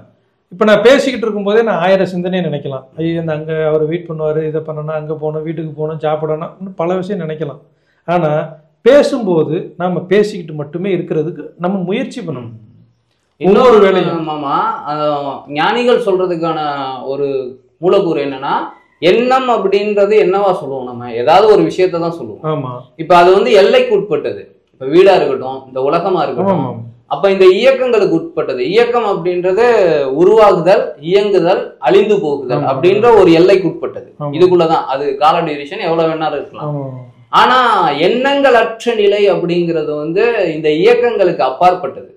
இப்போ நான் பேசிக்கிட்டு இருக்கும்போதே நான் 1000 சிந்தனையை நினைக்கலாம். ஐயோ இந்த அங்கே அவர் வெயிட் பண்ணுவார், இதை பண்ணணும், அங்கே போகணும், வீட்டுக்கு போகணும், சாப்பிடணும், இன்னும் பல விஷயம் நினைக்கலாம். ஆனால் பேசும்போது நம்ம பேசிக்கிட்டு மட்டுமே இருக்கிறதுக்கு நம்ம முயற்சி பண்ணணும். இன்னொரு வேலையும் மாமா, ஞானிகள் சொல்றதுக்கான ஒரு மூலக்கூறு என்னன்னா, எண்ணம் அப்படின்றது என்னவா சொல்லுவோம், நம்ம ஏதாவது ஒரு விஷயத்த தான் சொல்லுவோம். ஆமா. இப்ப அது வந்து எல்லைக்கு உட்பட்டது. இப்ப வீடா இருக்கட்டும், இந்த உலகமா இருக்கட்டும், அப்ப இந்த இயக்கங்களுக்கு உட்பட்டது. இயக்கம் அப்படின்றது உருவாகுதல், இயங்குதல், அழிந்து போகுதல் அப்படின்ற ஒரு எல்லைக்கு உட்பட்டது. இதுக்குள்ளதான் அது கால டியூரேஷன் எவ்வளவு வேணாலும் இருக்கலாம். ஆனா எண்ணங்கள் அற்ற நிலை அப்படிங்கிறது வந்து இந்த இயக்கங்களுக்கு அப்பாற்பட்டது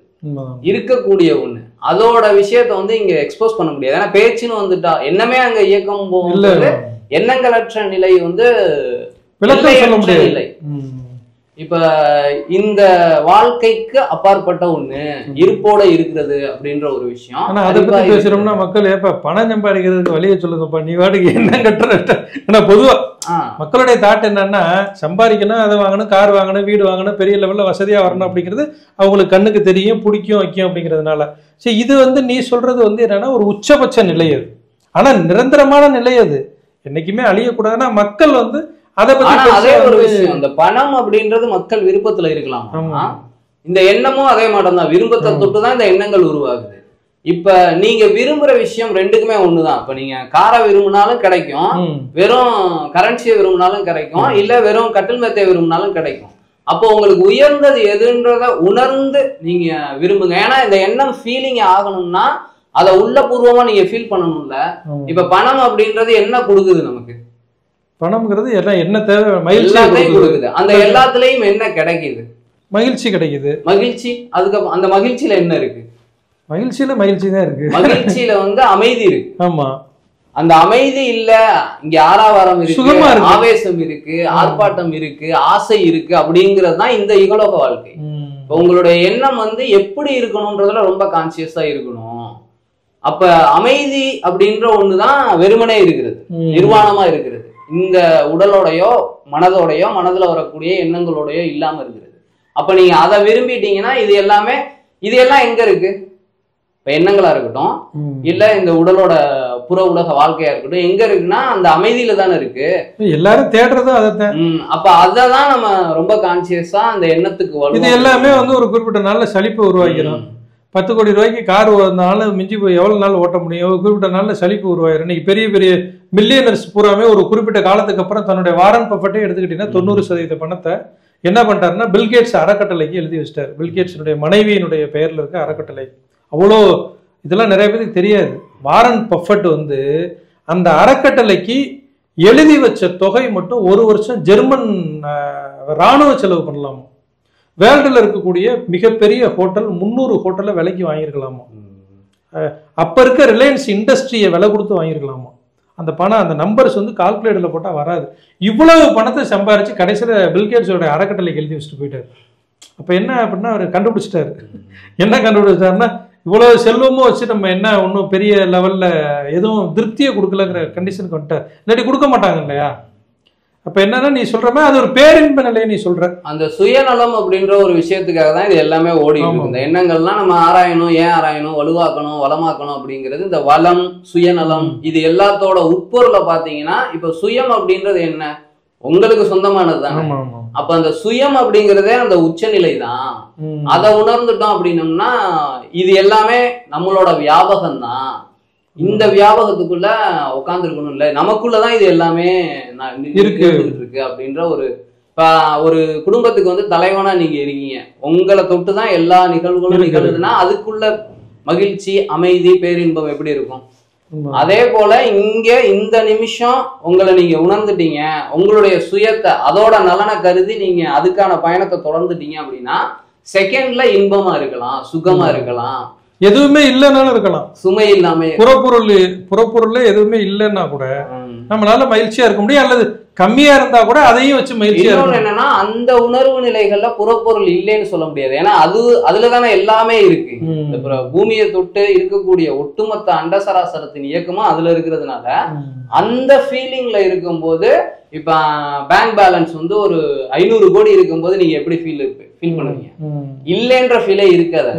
இருக்கக்கூடிய ஒண்ணு. அதோட விஷயத்த வந்து இங்க எக்ஸ்போஸ் பண்ண முடியாது. ஏன்னா பேச்சுன்னு வந்துட்டா எண்ணமே அங்க இயக்கம் போகும்போது எண்ணங்களற்ற நிலை வந்து சொல்ல முடியாது நிலை. இப்ப இந்த வாழ்க்கைக்கு அப்பாற்பட்ட ஒண்ணு இருப்போட இருக்கிறது அப்படின்ற ஒரு விஷயம். ஆனா அதை பத்தி பேசுறோம்னா மக்கள் ஏப்ப பணம் சம்பாதிக்கிறதுக்கு வழியை சொல்லுங்கப்பா, நீ வாடகை என்ன கட்டுற. ஏன்னா பொதுவா மக்களுடைய தாட் என்னன்னா சம்பாதிக்கணும், அதை வாங்கணும், கார் வாங்கணும், வீடு வாங்கணும், பெரிய லெவல்ல வசதியா வரணும் அப்படிங்கிறது அவங்களுக்கு கண்ணுக்கு தெரியும், பிடிக்கும், வைக்கும் அப்படிங்கிறதுனால. சரி, இது வந்து நீ சொல்றது வந்து என்னன்னா ஒரு உச்சபட்ச நிலை அது. ஆனா நிரந்தரமான நிலை அது, என்னைக்குமே அழியக்கூடாதுன்னா மக்கள் வந்து அதை பத்தி அதே ஒரு விஷயம். இந்த பணம் அப்படின்றது மக்கள் விருப்பத்துல இருக்கலாம், இந்த எண்ணமும் அதே மாட்டம் தான், விருப்பத்தை தொட்டுதான் இந்த எண்ணங்கள் உருவாகுது. இப்ப நீங்க விரும்புற விஷயம் ரெண்டுக்குமே ஒண்ணுதான். இப்ப நீங்க காரை விரும்பினாலும் கிடைக்கும், வெறும் கரன்சியை விரும்பினாலும் கிடைக்கும், இல்ல வெறும் கட்டில் மெத்தையை விரும்பினாலும் கிடைக்கும். அப்போ உங்களுக்கு உயர்ந்தது எதுன்றத உணர்ந்து நீங்க விரும்புங்க. ஏன்னா இந்த எண்ணம் ஃபீலிங் ஆகணும்னா அதை உள்ள பூர்வமா நீங்க ஃபீல் பண்ணணும்ல. இப்ப பணம் அப்படின்றது என்ன கொடுக்குது நமக்கு? பணம்ங்கிறது எல்லாம் என்ன தேவை, மகிழ்ச்சி கொடுக்குது. அந்த எல்லாத்துலயும் என்ன கிடைக்குது? மகிழ்ச்சி கிடைக்குது. மகிழ்ச்சி, அதுக்கப்புறம் அந்த மகிழ்ச்சியில என்ன இருக்கு? மகிழ்ச்சியில மகிழ்ச்சி தான் இருக்கு. மகிழ்ச்சியில வந்து அமைதி இருக்கு. ஆமா, அந்த அமைதி இல்ல, இங்க ஆறாவாரம் இருக்கு, ஆவேசம் இருக்கு, ஆர்ப்பாட்டம் இருக்கு, ஆசை இருக்கு, அப்படிங்கிறது தான் இந்த இகலோக வாழ்க்கை. உங்களுடைய எண்ணம் வந்து எப்படி இருக்கணும்ன்றதுல ரொம்ப கான்சியஸா இருக்கணும். அப்ப அமைதி அப்படின்ற ஒண்ணுதான் வெறுமனே இருக்கிறது, நிர்வாணமா இருக்கிறது. இந்த உடலோடையோ மனதோடையோ மனதுல வரக்கூடிய எண்ணங்களோடையோ இல்லாம இருக்கிறது. அப்ப நீங்க அதை விரும்பிட்டீங்கன்னா இது எல்லாம் எங்க இருக்கு? இப்ப எண்ணங்களா இருக்கட்டும், இல்ல இந்த உடலோட புற உலக வாழ்க்கையா இருக்கட்டும், எங்க இருக்குன்னா அந்த அமைதியில தானே இருக்கு. எல்லாரும் தேடுறதும் அதைத்தான். அப்ப அததான் நம்ம ரொம்ப கான்சியஸா அந்த எண்ணத்துக்கு வரும். இது எல்லாமே வந்து ஒரு குறிப்பிட்ட நாள்ல சலிப்பு உருவாக்கிறோம். 10 கோடி ரூபாய்க்கு கார் நாள் மிஞ்சி போய் எவ்வளவு நாள் ஓட்ட முடியும்? ஒரு குறிப்பிட்ட நாள்ல சலிப்பு உருவாயிரும். இன்னைக்கு பெரிய பெரிய மில்லியனர்ஸ் பூராமே ஒரு குறிப்பிட்ட காலத்துக்கு அப்புறம் தன்னுடைய வாரன் பஃபெட்டே எடுத்துக்கிட்டீங்கன்னா 90% பணத்தை என்ன பண்ணிட்டாருன்னா பில்கேட்ஸ் அறக்கட்டளைக்கு எழுதி வச்சிட்டாரு. பில்கேட்ஸினுடைய மனைவியினுடைய பெயர்ல இருக்க அறக்கட்டளை. அவ்வளோ இதெல்லாம் நிறைய பேருக்கு தெரியாது. வாரன் பஃபெட் வந்து அந்த அறக்கட்டளைக்கு எழுதி வச்ச தொகை மட்டும் ஒரு வருஷம் ஜெர்மன் இராணுவ செலவு பண்ணலாமா. வேர்ல்டுல இருக்கக்கூடிய மிகப்பெரிய ஹோட்டல் 300 ஹோட்டல்ல விலைக்கு வாங்கியிருக்கலாமா. அப்ப இருக்க ரிலையன்ஸ் இண்டஸ்ட்ரியை விலை கொடுத்து வாங்கியிருக்கலாமா. அந்த பணம், அந்த நம்பர்ஸ் வந்து கால்குலேட்டர்ல போட்டா வராது. இவ்வளவு பணத்தை சம்பாரிச்சு கடைசியில பில்கேட்ஸோட அறக்கட்டளைக்கு எழுதி வச்சுட்டு போயிட்டாரு. அப்ப என்ன அப்படின்னா அவர் கண்டுபிடிச்சிட்டாரு. என்ன கண்டுபிடிச்சாருன்னா, இவ்வளவு செல்வமும் வச்சு நம்ம என்ன ஒன்றும் பெரிய லெவல்ல எதுவும் திருப்தியை கொடுக்கலங்கிற கண்டிஷனுக்கு வந்துட்டார். இல்லாட்டி கொடுக்க மாட்டாங்க இல்லையா. அப்ப என்னன்னா நீ சொல்றமே அது ஒரு பேரின்ப நிலையை நீ சொல்ற. அந்த சுயநலம் அப்படின்ற ஒரு விஷயத்துக்காக தான் இது எல்லாமே ஓடி இருக்கு. இந்த எண்ணங்கள்லாம் நம்ம ஆராயணும், ஏன் ஆராயணும், வலுவாக்கணும், வளமாக்கணும் அப்படிங்கிறது இந்த வளம், சுயநலம், இது எல்லாத்தோட உட்பொருளை பாத்தீங்கன்னா இப்ப சுயம் அப்படின்றது என்ன? உங்களுக்கு சொந்தமானது தான். அப்ப அந்த சுயம் அப்படிங்கிறதே அந்த உச்சநிலை தான். அதை உணர்ந்துட்டோம் அப்படின்னம்னா இது எல்லாமே நம்மளோட வியாபகம் தான். இந்த வியாபகத்துக்குள்ள உட்கார்ந்து இருக்கணும் இல்ல, நமக்குள்ளதான் இது எல்லாமே இருக்கு அப்படின்ற ஒரு குடும்பத்துக்கு வந்து தலைவனா நீங்க இருக்கீங்க. உங்களை தொட்டுதான் எல்லா நிகழ்வுகளும் நிகழ்வுதுன்னா அதுக்குள்ள மகிழ்ச்சி, அமைதி, பேரின்பம் எப்படி இருக்கும்? அதே போல இங்க இந்த நிமிஷம் உங்களை நீங்க உணர்ந்துட்டீங்க, உங்களுடைய சுயத்தை அதோட நலனை கருதி நீங்க அதுக்கான பயணத்தை தொடர்ந்துட்டீங்க அப்படின்னா செகண்ட்ல இன்பமா இருக்கலாம், சுகமா இருக்கலாம், எதுவுமே இல்லைன்னாலும் இருக்கலாம், சுமை இல்லாம. புறப்பொருள் எதுவுமே இல்லைன்னா கூட நம்மளால மகிழ்ச்சியா இருக்க முடியும். அல்லது கம்மியா இருந்தா கூட அதையும் வச்சு மகிழ்ச்சியா இருக்கும். என்னன்னா அந்த உணர்வு நிலைகள்ல புறப்பொருள் இல்லைன்னு சொல்ல முடியாது. ஏன்னா அதுலதானே எல்லாமே இருக்கு. பூமியை தொட்டு இருக்கக்கூடிய ஒட்டுமொத்த அண்டசராசரத்தின் இயக்கமும் அதுல இருக்கிறதுனால அந்த ஃபீலிங்ல இருக்கும்போது இப்ப பேங்க் பேலன்ஸ் வந்து ஒரு 500 கோடி இருக்கும்போது நீங்க எப்படி ஃபீல் பண்ணுவீங்க? இல்லைன்ற ஃபீலே இருக்காது,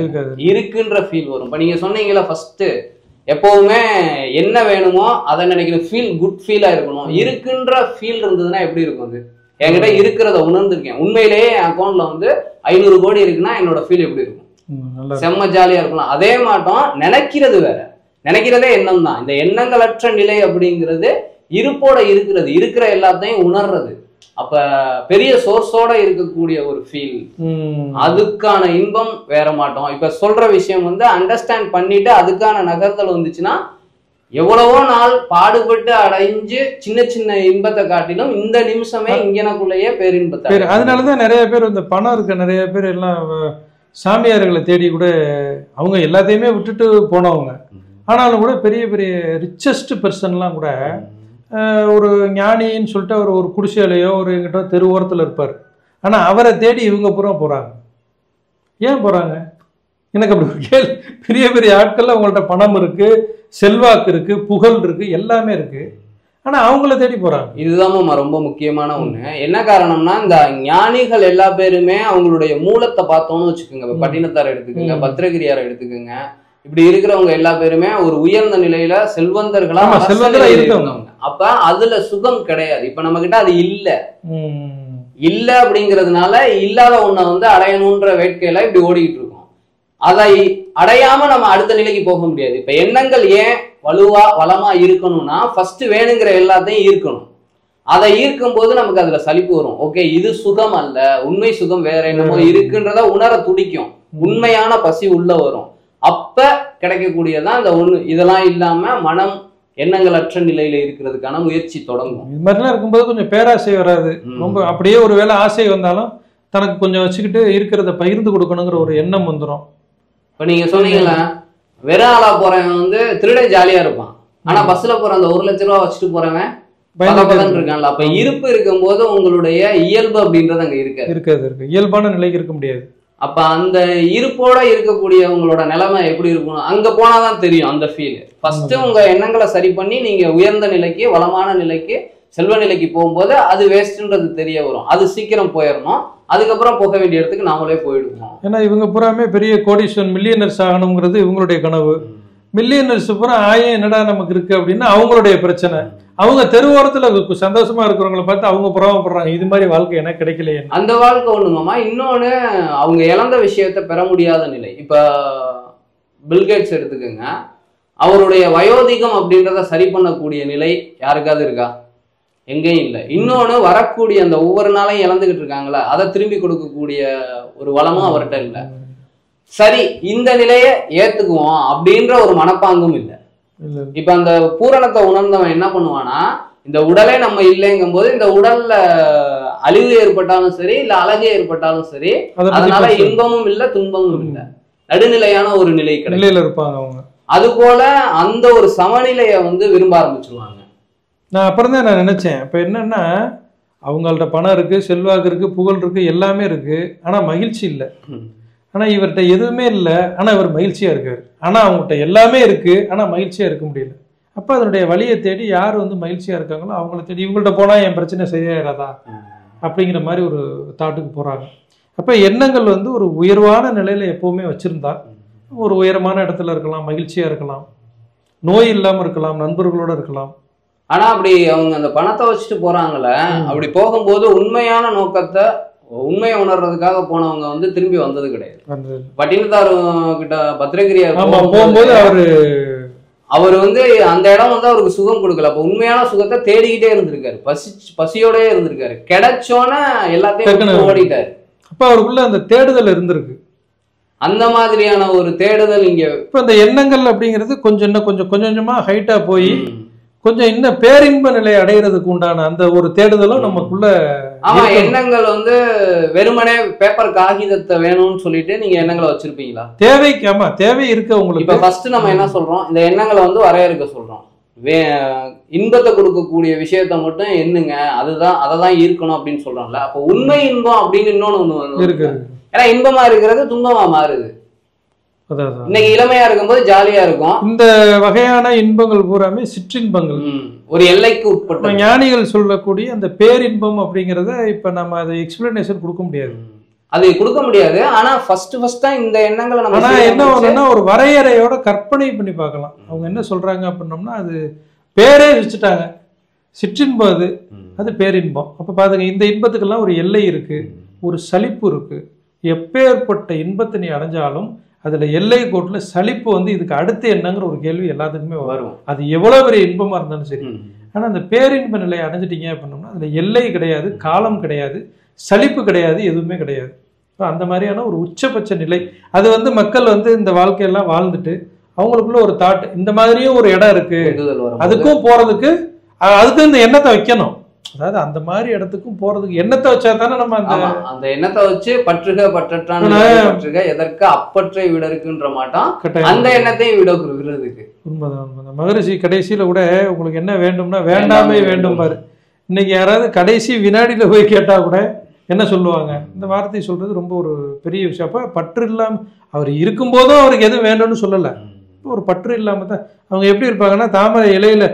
இருக்குன்ற ஃபீல் வரும். இப்ப நீங்க சொன்னீங்களா ஃபர்ஸ்ட் எப்பவுமே என்ன வேணுமோ அதை நினைக்கணும், ஃபீல் குட் ஃபீலா இருக்கணும். இருக்குன்ற ஃபீல் இருந்ததுன்னா எப்படி இருக்கும்? அது என்கிட்ட இருக்கிறத உணர்ந்திருக்கேன், உண்மையிலேயே என் அக்கௌண்ட்ல வந்து 500 கோடி இருக்குன்னா என்னோட ஃபீல் எப்படி இருக்கும்? செம்ம ஜாலியா இருக்கலாம். அதே மாட்டோம் நினைக்கிறது வேற, நினைக்கிறதே எண்ணம் தான். இந்த எண்ணங்களற்ற நிலை அப்படிங்கிறது இருப்போட இருக்கிறது, இருக்கிற எல்லாத்தையும் உணர்றது. அப்ப பெரிய சோர்ஸோட இருக்கக்கூடிய ஒரு ஃபீல், அதுக்கான இன்பம் வேற மாட்டோம். இப்ப சொல்ற விஷயம் வந்து அண்டர்ஸ்டாண்ட் பண்ணிட்டு அதுக்கான நகர்தல் வந்துச்சுன்னா எவ்வளவோ நாள் பாடுபட்டு அடைஞ்சு சின்ன சின்ன இன்பத்தை காட்டிலும் இந்த நிமிஷமே இங்கனக்குள்ளேயே பேரின்பத்தை. அதனாலதான் நிறைய பேர் இந்த பணம் இருக்க நிறைய பேர் எல்லாம் சாமியார்களை தேடி கூட அவங்க எல்லாத்தையுமே விட்டுட்டு போனவங்க. ஆனாலும் கூட பெரிய பெரிய ரிச்சஸ்ட் பர்சன்லாம் கூட ஒரு ஞானின்னு சொல்லிட்டு அவர் ஒரு குடிசையிலையோ ஒரு எங்கிட்ட தெருவோரத்தில் இருப்பார். ஆனால் அவரை தேடி இவங்க பூரா போகிறாங்க. ஏன் போகிறாங்க? எனக்கு அப்படி ஒரு கேள்வி. பெரிய பெரிய ஆட்கள் அவங்கள்ட்ட பணம் இருக்குது, செல்வாக்கு இருக்குது, புகழ் இருக்குது, எல்லாமே இருக்குது. ஆனால் அவங்கள தேடி போகிறாங்க. இதுதான் ரொம்ப முக்கியமான ஒண்ணு. என்ன காரணம்னா இந்த ஞானிகள் எல்லா பேருமே அவங்களுடைய மூலத்தை பார்த்தோம்னு வச்சுக்கோங்க. பட்டினத்தார் எடுத்துக்கோங்க, பத்திரகிரியார் எடுத்துக்கோங்க. இப்படி இருக்கிறவங்க எல்லா பேருமே ஒரு உயர்ந்த நிலையில செல்வந்தர்களா இருக்கவங்க. அப்ப அதுல சுகம் கிடையாது. இப்ப நம்ம கிட்ட அது இல்ல அப்படிங்கிறதுனால இல்லாத ஒண்ண அடையணும்ன்ற வேட்கையில இப்படி ஓடிக்கிட்டு இருக்கோம். அதை அடையாம நம்ம அடுத்த நிலைக்கு போக முடியாது. இப்ப எண்ணங்கள் ஏன் வளமா இருக்கணும்னா ஃபர்ஸ்ட் வேணுங்கிற எல்லாத்தையும் ஈர்க்கணும். அதை ஈர்க்கும் போது நமக்கு அதுல சலிப்பு வரும். ஓகே, இது சுகம் அல்ல, உண்மை சுகம் வேற என்னமோ இருக்குன்றத உணர துடிக்கும். உண்மையான பசி உள்ள வரும். அப்ப கிடைக்கக்கூடியதான் இந்த ஒண்ணு. இதெல்லாம் இல்லாம மனம் எண்ணங்கள் அற்ற நிலையில இருக்கிறதுக்கான முயற்சி தொடங்கும். இது மாதிரிலாம் இருக்கும்போது கொஞ்சம் பேராசை வராது. ரொம்ப அப்படியே ஒரு வேளை ஆசை வந்தாலும் தனக்கு கொஞ்சம் வச்சுக்கிட்டு இருக்கிறத பகிர்ந்து கொடுக்கணுங்கிற ஒரு எண்ணம் வந்துடும். இப்ப நீங்க சொன்னீங்களா, வெறும் ஆளா போறவன் திருட ஜாலியா இருப்பான். ஆனா பஸ்ல போற அந்த 1 லட்ச ரூபா வச்சுட்டு போறவன் பதப்பதன்னு இருக்கான்ல. அப்ப இருப்பு இருக்கும் போது உங்களுடைய இயல்பு அப்படின்றது அங்க இருக்கு. இயல்பான நிலைக்கு இருக்க முடியாது. அப்ப அந்த இருப்போட இருக்கக்கூடியவங்களோட நிலைமை எப்படி இருக்கணும் அங்க போனாதான் தெரியும் அந்த ஃபீல். ஃபர்ஸ்ட் உங்க எண்ணங்களை சரி பண்ணி நீங்க உயர்ந்த நிலைக்கு, வளமான நிலைக்கு, செல்வ நிலைக்கு போகும்போது அது வேஸ்ட்ன்றது தெரிய வரும். அது சீக்கிரம் போயிடணும். அதுக்கப்புறம் போக வேண்டிய இடத்துக்கு நாமளே போயிடுவோம். ஏன்னா இவங்க பூராமே பெரிய கோடீஸ்வரன் மில்லியனர்ஸ் ஆகணுங்கிறது இவங்களுடைய கனவு. மில்லியனர்ஸ் பூரா என்னடா நமக்கு இருக்கு அப்படின்னா அவங்களுடைய பிரச்சனை. அவங்க தெருவோரத்துல சந்தோஷமா இருக்கிறவங்களை பார்த்து அவங்க புறப்படுறாங்க. இது மாதிரி வாழ்க்கை எனக்கு கிடைக்கலையே. அந்த வாழ்க்கை ஒண்ணுமாமா. இன்னொன்னு, அவங்க இழந்த விஷயத்த பெற முடியாத நிலை. இப்ப பில்கேட்ஸ் எடுத்துக்கோங்க. அவருடைய வயோதிகம் அப்படின்றத சரி பண்ணக்கூடிய நிலை யாருக்காவது இருக்கா? எங்கேயும் இல்லை. இன்னொன்னு, வரக்கூடிய அந்த ஒவ்வொரு நாளையும் இழந்துகிட்டு இருக்காங்களா, அதை திரும்பி கொடுக்கக்கூடிய ஒரு வளமும் அவர்கிட்ட இல்லை. சரி, இந்த நிலையை ஏத்துக்குவோம் அப்படின்ற ஒரு மனப்பாங்கும் இல்லை. இப்ப அந்த பூரணத்தை உணர்ந்தவன் என்ன பண்ணுவானா, இந்த உடலே நம்ம இல்லைங்கும் போது இந்த உடல்ல அழிவு ஏற்பட்டாலும் சரி, இல்ல அழகு ஏற்பட்டாலும் சரி, அதனால இன்பமும் இல்லை துன்பமும் இல்லை, நடுநிலையான ஒரு நிலை நிலையில இருப்பாங்க அவங்க. அது போல அந்த ஒரு சமநிலையை விரும்ப ஆரம்பிச்சிருவாங்க. நான் அப்புறம் தான் நான் நினைச்சேன், இப்ப என்னன்னா அவங்கள்ட்ட பணம் இருக்கு, செல்வாக்கு இருக்கு, புகழ் இருக்கு, எல்லாமே இருக்கு. ஆனா மகிழ்ச்சி இல்லை. ஆனா இவர்கிட்ட எதுவுமே இல்லை, ஆனா இவர் மகிழ்ச்சியா இருக்காரு. ஆனா அவங்ககிட்ட எல்லாமே இருக்கு, ஆனா மகிழ்ச்சியா இருக்க முடியல. அப்ப அதனுடைய வழியை தேடி யார் மகிழ்ச்சியா இருக்காங்களோ அவங்கள தேடி இவங்கள்ட்ட போனா என் பிரச்சனை சரியாயிராதா அப்படிங்கிற மாதிரி ஒரு தாட்டுக்கு போறாங்க. அப்ப எண்ணங்கள் ஒரு உயர்வான நிலையில எப்பவுமே வச்சிருந்தா ஒரு உயரமான இடத்துல இருக்கலாம், மகிழ்ச்சியா இருக்கலாம், நோய் இல்லாம இருக்கலாம், நண்பர்களோட இருக்கலாம். ஆனா அப்படி அவங்க அந்த பணத்தை வச்சுட்டு போறாங்கல்ல, அப்படி போகும்போது உண்மையான நோக்கத்தை, உண்மையை உணர்றதுக்காக போனவங்க திரும்பி வந்தது கிடையாது. பட்டினத்தார் கிட்ட பத்திரகிரியார் போகும்போது அவர் அந்த இடம் அவருக்கு சுகம் கொடுக்கல. அப்ப உண்மையான சுகத்தை தேடிக்கிட்டே இருந்திருக்காரு, பசியோட இருந்திருக்காரு. கிடைச்சோன எல்லாத்தையும் ஓடிட்டாரு. அப்ப அவருக்குள்ள அந்த தேடுதல் இருந்திருக்கு. அந்த மாதிரியான ஒரு தேடுதல் இங்க இப்ப இந்த எண்ணங்கள் அப்படிங்கிறது கொஞ்சம் கொஞ்சமா ஹைட்டா போய் கொஞ்சம் இன்னும் பேரின்ப நிலையை அடைகிறதுக்கு உண்டான அந்த ஒரு தேடுதலும் நமக்குள்ள. ஆமா, எண்ணங்கள் வெறுமனே பேப்பர் காகிதத்தை வேணும்னு சொல்லிட்டு நீங்க எண்ணங்களை வச்சிருப்பீங்களா? தேவைக்கு. ஆமா, தேவை இருக்கு உங்களுக்கு. இப்ப ஃபர்ஸ்ட் நம்ம என்ன சொல்றோம், இந்த எண்ணங்களை வரையறுக்க சொல்றோம். இன்பத்தை கொடுக்கக்கூடிய விஷயத்த மட்டும் எண்ணுங்க, அதுதான் அததான் இருக்கணும் அப்படின்னு சொல்றோம்ல. அப்ப உண்மை இன்பம் அப்படின்னு இன்னொன்னு இருக்கு. ஏன்னா இன்பமா இருக்கிறது துன்பமா மாறுது. இன்னைக்கு இளமையா இருக்கும்போது ஜாலியா இருக்கும். இந்த வகையான இன்பங்கள் பூராமே சிற்றின்பங்கள், ஒரு எல்லைக்கு உட்பட்ட. ஞானிகள் சொல்லக்கூடிய அந்த பேரின்பம் அப்படிங்கறத இப்ப நம்ம அதை எக்ஸ்பிளனேஷன் கொடுக்க முடியாது. அது கொடுக்க முடியாது. ஆனா ஃபர்ஸ்ட் இந்த எண்ணங்களை நம்ம என்ன ஒண்ணுன்னா ஒரு வரையறையோட கற்பனை பண்ணி பார்க்கலாம். அவங்க என்ன சொல்றாங்க அப்படின்னோம்னா, அது பேரே வச்சுட்டாங்க, சிற்றின்பம் அது பேரின்பம். அப்ப பாருங்க, இந்த இன்பத்துக்கெல்லாம் ஒரு எல்லை இருக்கு, ஒரு சலிப்பு இருக்கு. எப்பேற்பட்ட இன்பத்தை நீ அடைஞ்சாலும் அதுல எல்லை கோட்டுல சலிப்பு இதுக்கு அடுத்து என்னங்கிற ஒரு கேள்வி எல்லாத்துக்குமே வரும். அது எவ்வளவு பெரிய இன்பமா இருந்தாலும் சரி. ஆனா அந்த பேரின்ப நிலையை அடைஞ்சிட்டீங்க அப்படின்னோம்னா அதுல எல்லை கிடையாது, காலம் கிடையாது, சலிப்பு கிடையாது, எதுவுமே கிடையாது. அந்த மாதிரியான ஒரு உச்சபட்ச நிலை. அது மக்கள் இந்த வாழ்க்கையெல்லாம் வாழ்ந்துட்டு அவங்களுக்குள்ள ஒரு தாட், இந்த மாதிரியும் ஒரு இடம் இருக்கு, அதுக்கும் போறதுக்கு அதுக்கு இந்த எண்ணத்தை வைக்கணும். அதாவது அந்த மாதிரி இடத்துக்கும் போறதுக்கு எண்ணத்தை வச்சா தானே நம்ம அந்த எண்ணத்தை வச்சு பற்றுக பற்றற்றான் பற்றுக எதற்கு அப்பற்றை விட இருக்குன்ற மாட்டோம் அந்த எண்ணத்தையும் விடுறதுக்கு. உண்மைதான். மகரிஷி கடைசியில கூட உங்களுக்கு என்ன வேண்டும்னா வேண்டாமே வேண்டும் பாரு. இன்னைக்கு யாராவது கடைசி வினாடியில போய் கேட்டா கூட என்ன சொல்லுவாங்க? இந்த வார்த்தையை சொல்றது ரொம்ப ஒரு பெரிய விஷயம். அப்ப பற்று இல்லாம அவர் இருக்கும்போதும் அவருக்கு எதுவும் வேணும்னு சொல்லலை. ஒரு பற்று இல்லாம தான் அவங்க எப்படி இருப்பாங்கன்னா, தாமரை இலைய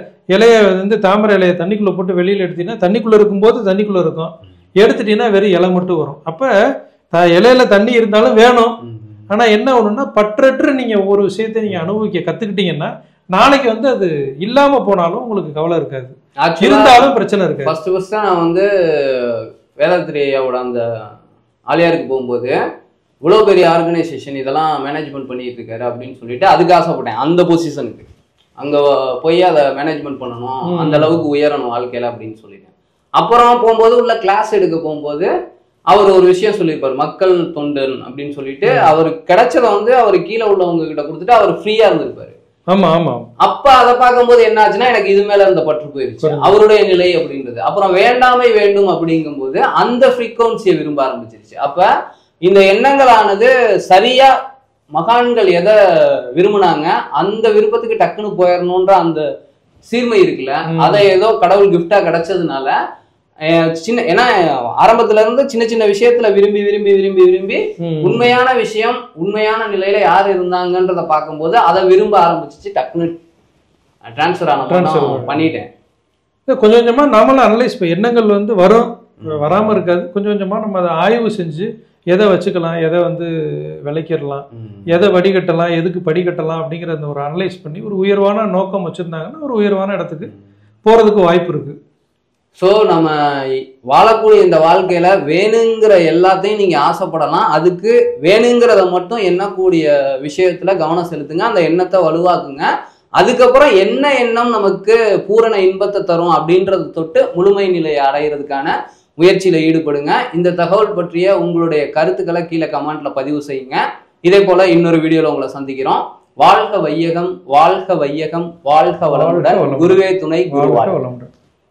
தாமரை இலையை தண்ணிக்குள்ள போட்டு வெளியில எடுத்தீங்கன்னா தண்ணிக்குள்ள இருக்கும்போது தண்ணிக்குள்ள இருக்கும், எடுத்துட்டீங்கன்னா வெறும் இலை மட்டும் வரும். அப்ப இலையில தண்ணி இருந்தாலும் வேணும். ஆனா என்ன ஒண்ணுன்னா, பற்றற்று நீங்க ஒரு விஷயத்தை நீங்க அனுபவிக்க கத்துக்கிட்டீங்கன்னா நாளைக்கு அது இல்லாம போனாலும் உங்களுக்கு கவலை இருக்காது, இருந்தாலும் பிரச்சனை இருக்காது. ஃபர்ஸ்ட் நான் வேதாத்திரி ஐயாவோட அந்த ஆலியாருக்கு போகும்போது இவ்வளோ பெரிய ஆர்கனைசேஷன் இதெல்லாம் மேனேஜ்மெண்ட் பண்ணிட்டு இருக்காரு அப்படின்னு சொல்லிட்டு அதுக்கு ஆசைப்பட்டேன். அந்த பொசிஷனுக்கு அங்கே போய் அதை மேனேஜ்மெண்ட் பண்ணணும், அந்த அளவுக்கு உயரணும் வாழ்க்கையில அப்படின்னு சொல்லிட்டேன். அப்புறம் போகும்போது உள்ள கிளாஸ் எடுக்க போகும்போது அவர் ஒரு விஷயம் சொல்லியிருப்பார், மக்கள் தொண்டன் அப்படின்னு சொல்லிட்டு. அவருக்கு கிடைச்சதை அவர் கீழே உள்ளவங்க கிட்ட கொடுத்துட்டு அவர் ஃப்ரீயா இருந்திருப்பாரு. ஆமா ஆமா. அப்ப அதை பார்க்கும்போது என்ன ஆச்சுன்னா, எனக்கு இது மேல இருந்த பற்று போயிருச்சு, அவருடைய நிலை அப்படின்றது. அப்புறம் வேண்டாமை வேண்டும் அப்படிங்கும் போது அந்த ஃப்ரீக்வன்சியை விரும்ப ஆரம்பிச்சிருச்சு. அப்ப இந்த எண்ணங்களானது சரியா மகான்கள் எதை விரும்பினாங்க அந்த விருப்பத்துக்கு டக்குன்னு போயிடணும்ன்ற அந்த சீர்மை இருக்குல்ல, அதை ஏதோ கடவுள் கிஃப்டா கிடைச்சதுனால ஏன்னா ஆரம்பத்துல இருந்து சின்ன சின்ன விஷயத்துல விரும்பி விரும்பி விரும்பி விரும்பி உண்மையான விஷயம் உண்மையான நிலையில யார் இருந்தாங்கன்றத பார்க்கும்போது அதை விரும்ப ஆரம்பிச்சிச்சு, டக்குன்னு டிரான்ஸ்ஃபர் பண்ணிட்டேன். கொஞ்சம் கொஞ்சமா நாமளும் அனலைஸ் எண்ணங்கள் வரும், வராம இருக்காது. கொஞ்சம் கொஞ்சமா நம்ம அதை ஆய்வு செஞ்சு எதை வச்சுக்கலாம், எதை விளைக்கிடலாம், எதை வடிகட்டலாம், எதுக்கு படிக்கட்டலாம் அப்படிங்கிற அந்த ஒரு அனலைஸ் பண்ணி ஒரு உயர்வான நோக்கம் வச்சிருந்தாங்கன்னா ஒரு உயர்வான இடத்துக்கு போறதுக்கு வாய்ப்பு இருக்கு. ஸோ நம்ம வாழக்கூடிய இந்த வாழ்க்கையில வேணுங்கிற எல்லாத்தையும் நீங்க ஆசைப்படலாம், அதுக்கு வேணுங்கிறத மட்டும் எண்ணக்கூடிய விஷயத்துல கவனம் செலுத்துங்க, அந்த எண்ணத்தை வலுவாக்குங்க. அதுக்கப்புறம் என்ன எண்ணம் நமக்கு பூரண இன்பத்தை தரும் அப்படின்றத தொட்டு முழுமை நிலையை அடைகிறதுக்கான முயற்சியில ஈடுபடுங்க. இந்த தகவல் பற்றிய உங்களுடைய கருத்துக்களை கீழே கமெண்ட்ல பதிவு செய்யுங்க. இதே போல இன்னொரு வீடியோல உங்களை சந்திக்கிறோம். வாழ்க வையகம், வாழ்க வையகம், வாழ்க வளமுடன். குருவே துணை, குருவாழ்க வளமுடன்.